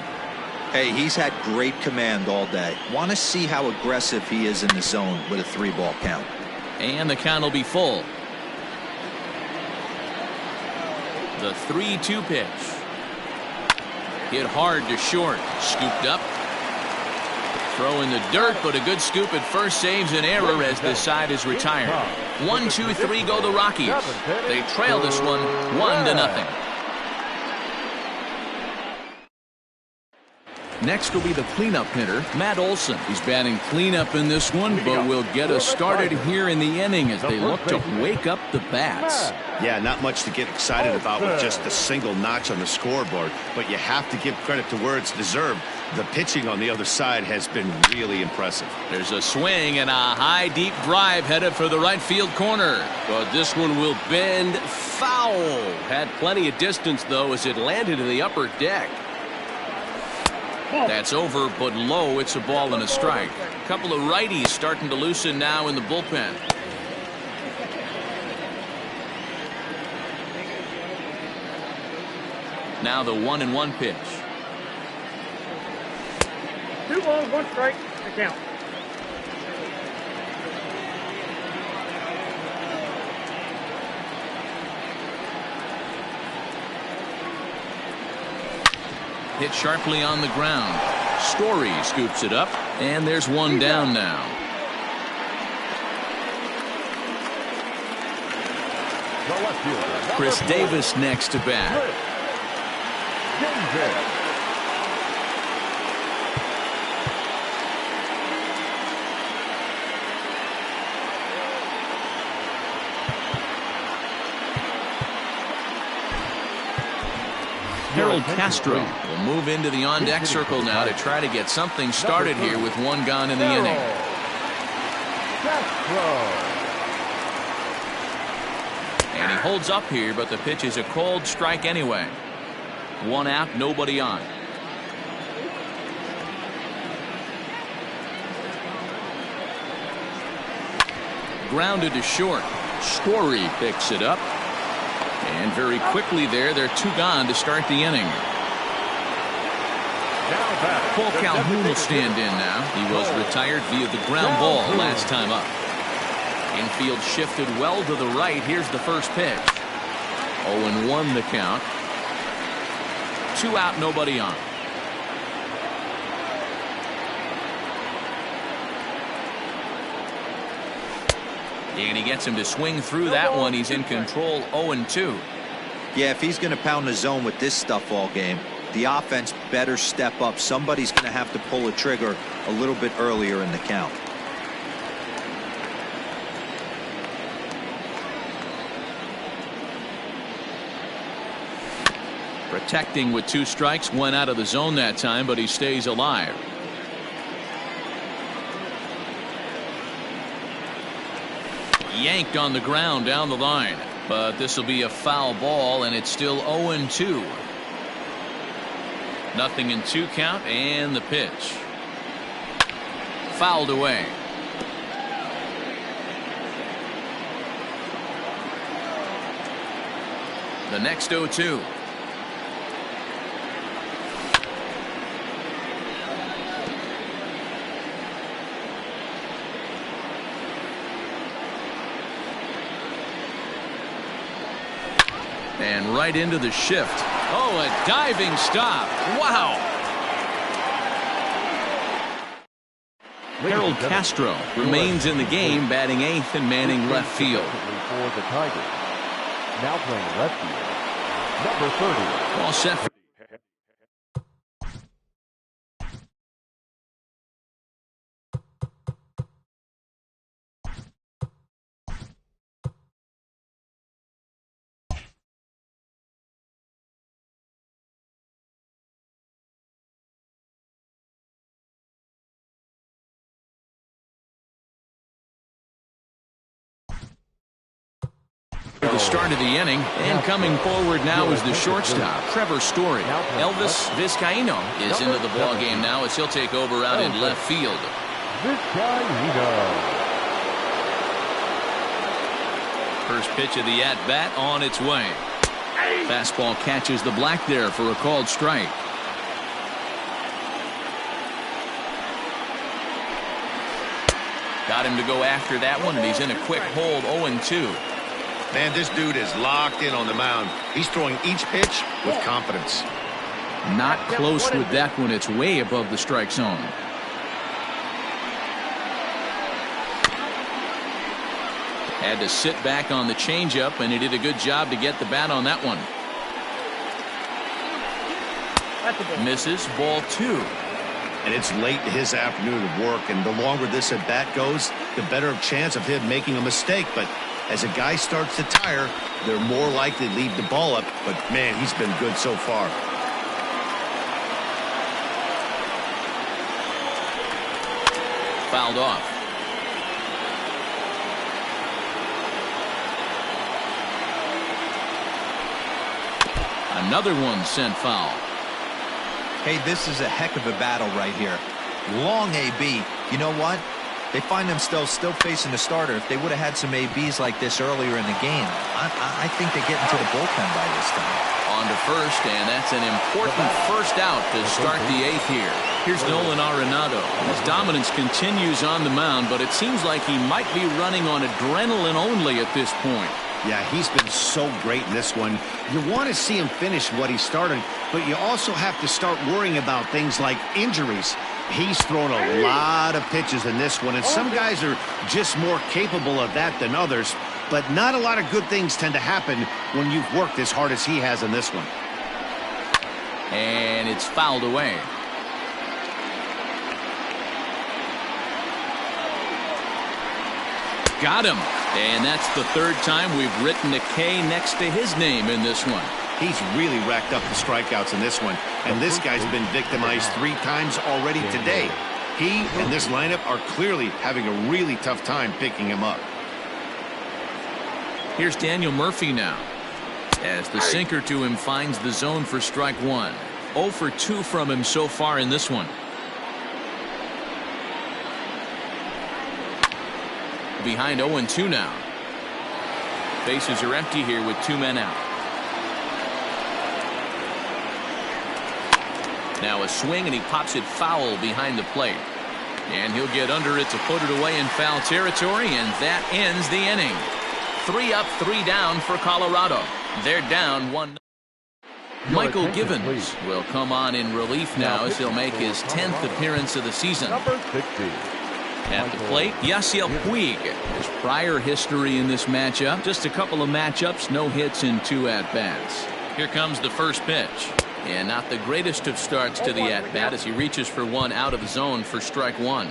Hey, he's had great command all day. Want to see how aggressive he is in the zone with a 3-ball count. And the count will be full. The 3-2 pitch. Hit hard to short. Scooped up. Throw in the dirt, but a good scoop at first saves an error as the side is retired. 1-2-3 go the Rockies. They trail this one 1-0. Next will be the cleanup hitter, Matt Olson. He's batting cleanup in this one, but will get us started here in the inning as they look to wake up the bats. Yeah, not much to get excited about with just a single notch on the scoreboard, but you have to give credit to where it's deserved. The pitching on the other side has been really impressive. There's a swing and a high deep drive headed for the right field corner, but this one will bend foul. Had plenty of distance though as it landed in the upper deck. That's over but low. It's a ball and a strike. A couple of righties starting to loosen now in the bullpen. Now the 1-1 pitch. 2 balls, 1 strike to count. Hit sharply on the ground. Story scoops it up, and there's one down now. Chris Davis next to bat. Harold Castro will move into the on-deck circle now to try to get something started here with one gone in the inning. And he holds up here, but the pitch is a called strike anyway. 1 out, nobody on. Grounded to short. Story picks it up. And very quickly there, they're 2 gone to start the inning. Paul Calhoun will stand in now. He was retired via the ground ball last time up. Infield shifted well to the right. Here's the first pitch. 0-1 the count. 2 out, nobody on. And he gets him to swing through that one. He's in control. 0-2. Yeah, if he's going to pound the zone with this stuff all game, the offense better step up. Somebody's going to have to pull a trigger a little bit earlier in the count. Protecting with 2 strikes, 1 out of the zone that time, but he stays alive. Yanked on the ground down the line, but this will be a foul ball, and it's still 0-2. Nothing in 2 count, and the pitch fouled away. The next 0-2. And right into the shift. Oh, a diving stop. Wow. Harold Castro remains in the game, batting 8th and manning left field. For the Tigers. Now playing left field, number 30. All set for the start of the inning, and coming forward now is the shortstop, Trevor Story. Elvis Vizcaíno is into the ball game now as he'll take over out in left field. First pitch of the at-bat on its way. Fastball catches the black there for a called strike. Got him to go after that one, and he's in a quick hold. 0-2. Man, this dude is locked in on the mound. He's throwing each pitch with confidence. Not close with that one. It's way above the strike zone. Had to sit back on the changeup, and he did a good job to get the bat on that one. Misses, ball 2. And it's late in his afternoon of work, and the longer this at bat goes, the better chance of him making a mistake. But as a guy starts to tire, they're more likely to leave the ball up. But man, he's been good so far. Fouled off. Another one sent foul. Hey, this is a heck of a battle right here. Long AB. You know what? They find themselves still facing the starter. If they would have had some ABs like this earlier in the game, I think they get into the bullpen by this time. On to first, and that's an important first out to start the 8th here. Here's Nolan Arenado. His dominance continues on the mound, but it seems like he might be running on adrenaline only at this point. Yeah, he's been so great in this one. You want to see him finish what he started, but you also have to start worrying about things like injuries. He's thrown a lot of pitches in this one, and some guys are just more capable of that than others, but not a lot of good things tend to happen when you've worked as hard as he has in this one. And it's fouled away. Got him. And that's the 3rd time we've written a K next to his name in this one. He's really racked up the strikeouts in this one, and this guy's been victimized 3 times already today. He and this lineup are clearly having a really tough time picking him up. Here's Daniel Murphy now, as the sinker to him finds the zone for strike one. 0 for 2 from him so far in this one. Behind 0-2 now. Bases are empty here with 2 men out. Now a swing, and he pops it foul behind the plate. And he'll get under it to put it away in foul territory, and that ends the inning. 3 up, 3 down for Colorado. They're down 1. Michael Givens will come on in relief now as he'll make his 10th appearance of the season. Number 60. At the plate, Yasiel Puig. His prior history in this matchup, just a couple of matchups, no hits in 2 at-bats. Here comes the first pitch. And not the greatest of starts to the at-bat as he reaches for one out of the zone for strike one.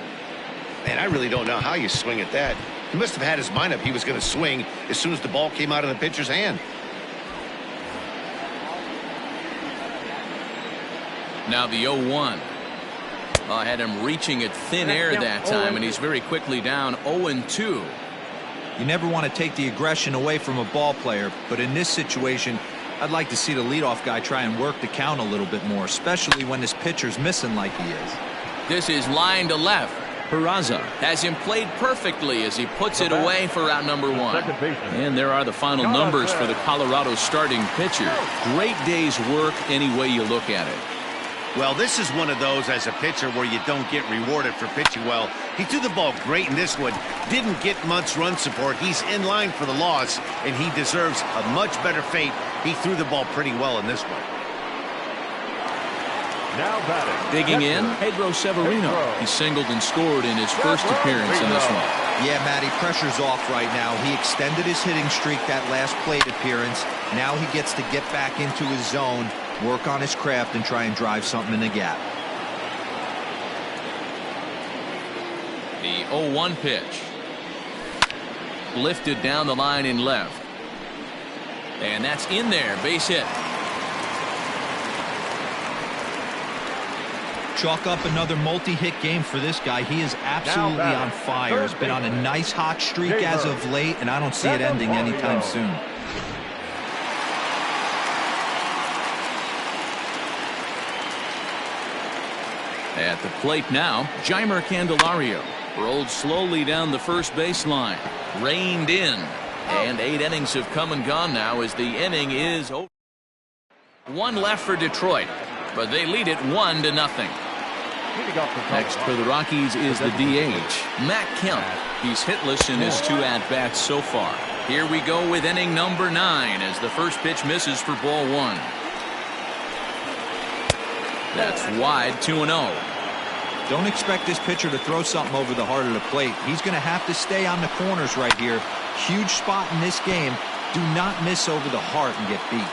Man, I really don't know how you swing at that. He must have had his mind up he was going to swing as soon as the ball came out of the pitcher's hand. Now the 0-1. I had him reaching at thin air that time, and he's very quickly down 0-2. You never want to take the aggression away from a ball player, but in this situation, I'd like to see the leadoff guy try and work the count a little bit more, especially when this pitcher's missing like he is. This is line to left. Peraza has him played perfectly as he puts it away for out number 1. And there are the final numbers for the Colorado starting pitcher. Great day's work any way you look at it. Well, this is one of those as a pitcher where you don't get rewarded for pitching well. He threw the ball great in this one. Didn't get much run support. He's in line for the loss, and he deserves a much better fate. He threw the ball pretty well in this one. Now batting. Digging in, Pedro Severino. He singled and scored in his first appearance in this one. Yeah, Matty, pressure's off right now. He extended his hitting streak that last plate appearance. Now he gets to get back into his zone, work on his craft, and try and drive something in the gap. The 0-1 pitch. Lifted down the line in left. And that's in there, base hit. Chalk up another multi-hit game for this guy. He is absolutely on fire. He's been on a nice hot streak as of late, and I don't see it ending anytime soon. At the plate now, Jeimer Candelario rolled slowly down the first baseline, reined in, and 8 innings have come and gone now as the inning is over. 1 left for Detroit, but they lead it 1-0. Next for the Rockies is the DH, Matt Kemp. He's hitless in his 2 at-bats so far. Here we go with inning number 9 as the first pitch misses for ball 1. That's wide, 2-0. Don't expect this pitcher to throw something over the heart of the plate. He's going to have to stay on the corners right here. Huge spot in this game. Do not miss over the heart and get beat.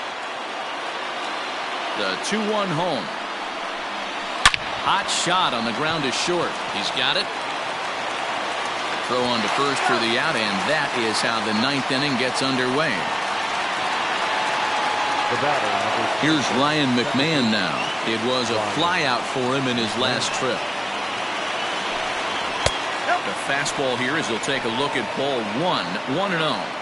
The 2-1 home. Hot shot on the ground is short. He's got it. Throw on to first for the out, and that is how the 9th inning gets underway. Here's Ryan McMahon now. It was a flyout for him in his last trip. The fastball here as he'll take a look at ball 1, 1-0.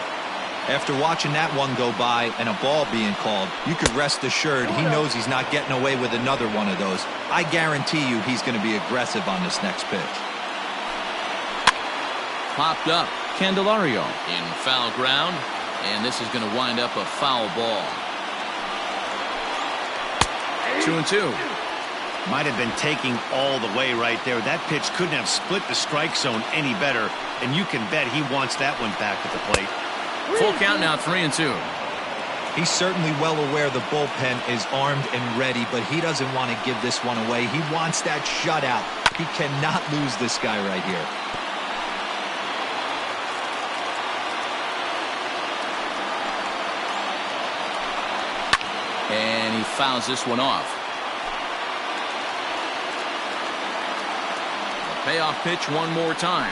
After watching that one go by and a ball being called, you could rest assured he knows he's not getting away with another one of those. I guarantee you he's going to be aggressive on this next pitch. Popped up. Candelario in foul ground, and this is going to wind up a foul ball. 2-2. Might have been taking all the way right there. That pitch couldn't have split the strike zone any better, and you can bet he wants that one back at the plate. Full count now, 3-2. He's certainly well aware the bullpen is armed and ready, but he doesn't want to give this one away. He wants that shutout. He cannot lose this guy right here. And he fouls this one off. A payoff pitch one more time.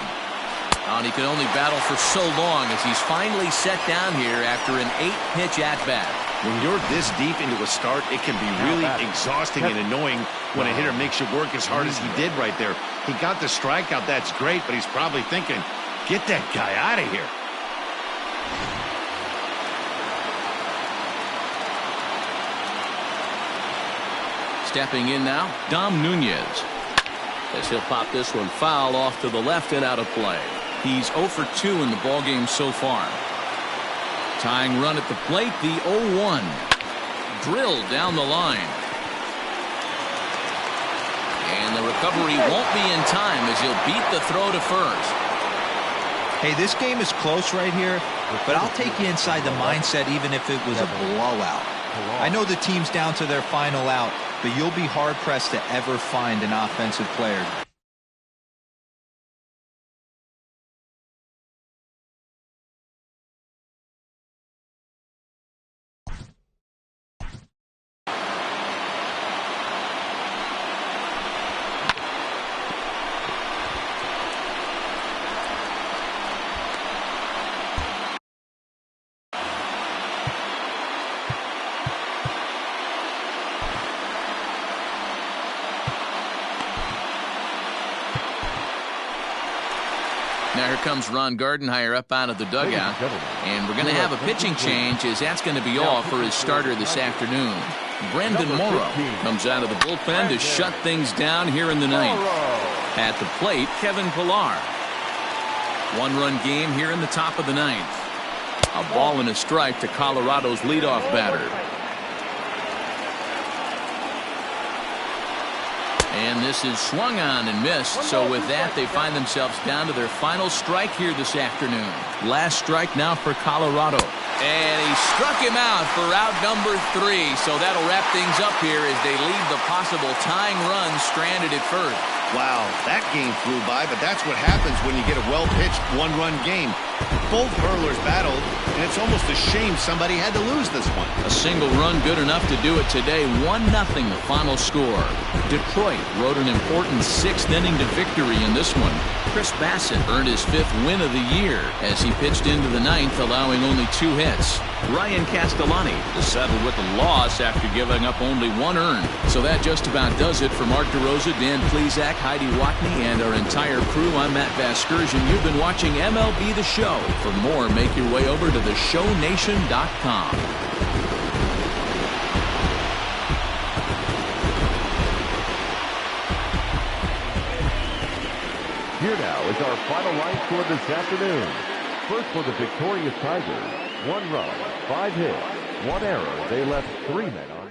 And he can only battle for so long as he's finally set down here after an 8-pitch at-bat. When you're this deep into a start, it can be really exhausting and annoying when a hitter makes you work as hard as he did right there. He got the strikeout, that's great, but he's probably thinking, get that guy out of here. Stepping in now, Dom Nunez. As he'll pop this one foul off to the left and out of play. He's 0 for 2 in the ballgame so far. Tying run at the plate, the 0-1. Drilled down the line. And the recovery won't be in time as he'll beat the throw to first. Hey, this game is close right here, but I'll take you inside the mindset even if it was a blowout. I know the team's down to their final out, but you'll be hard-pressed to ever find an offensive player. Now here comes Ron Gardenhire up out of the dugout. And we're going to have a pitching change as that's going to be all for his starter this afternoon. Brendan Morrow comes out of the bullpen to shut things down here in the ninth. At the plate, Kevin Pillar. One-run game here in the top of the ninth. A ball and a strike to Colorado's leadoff batter. And this is swung on and missed. So with that, they find themselves down to their final strike here this afternoon. Last strike now for Colorado. And he struck him out for out number 3. So that'll wrap things up here as they leave the possible tying run stranded at first. Wow, that game flew by, but that's what happens when you get a well-pitched one-run game. Both hurlers battled, and it's almost a shame somebody had to lose this one. A single run good enough to do it today. 1-0 the final score. Detroit rode an important 6th inning to victory in this one. Chris Bassett earned his 5th win of the year as he pitched into the 9th, allowing only 2 hits. Ryan Castellani is settled with a loss after giving up only 1 earned. So that just about does it for Mark DeRosa, Dan Plesac, Heidi Watney, and our entire crew. I'm Matt Vasgersian. You've been watching MLB The Show. For more, make your way over to theshownation.com. Here now is our final line score this afternoon. First for the victorious Tigers, 1 run, 5 hits, 1 error. They left 3 men on.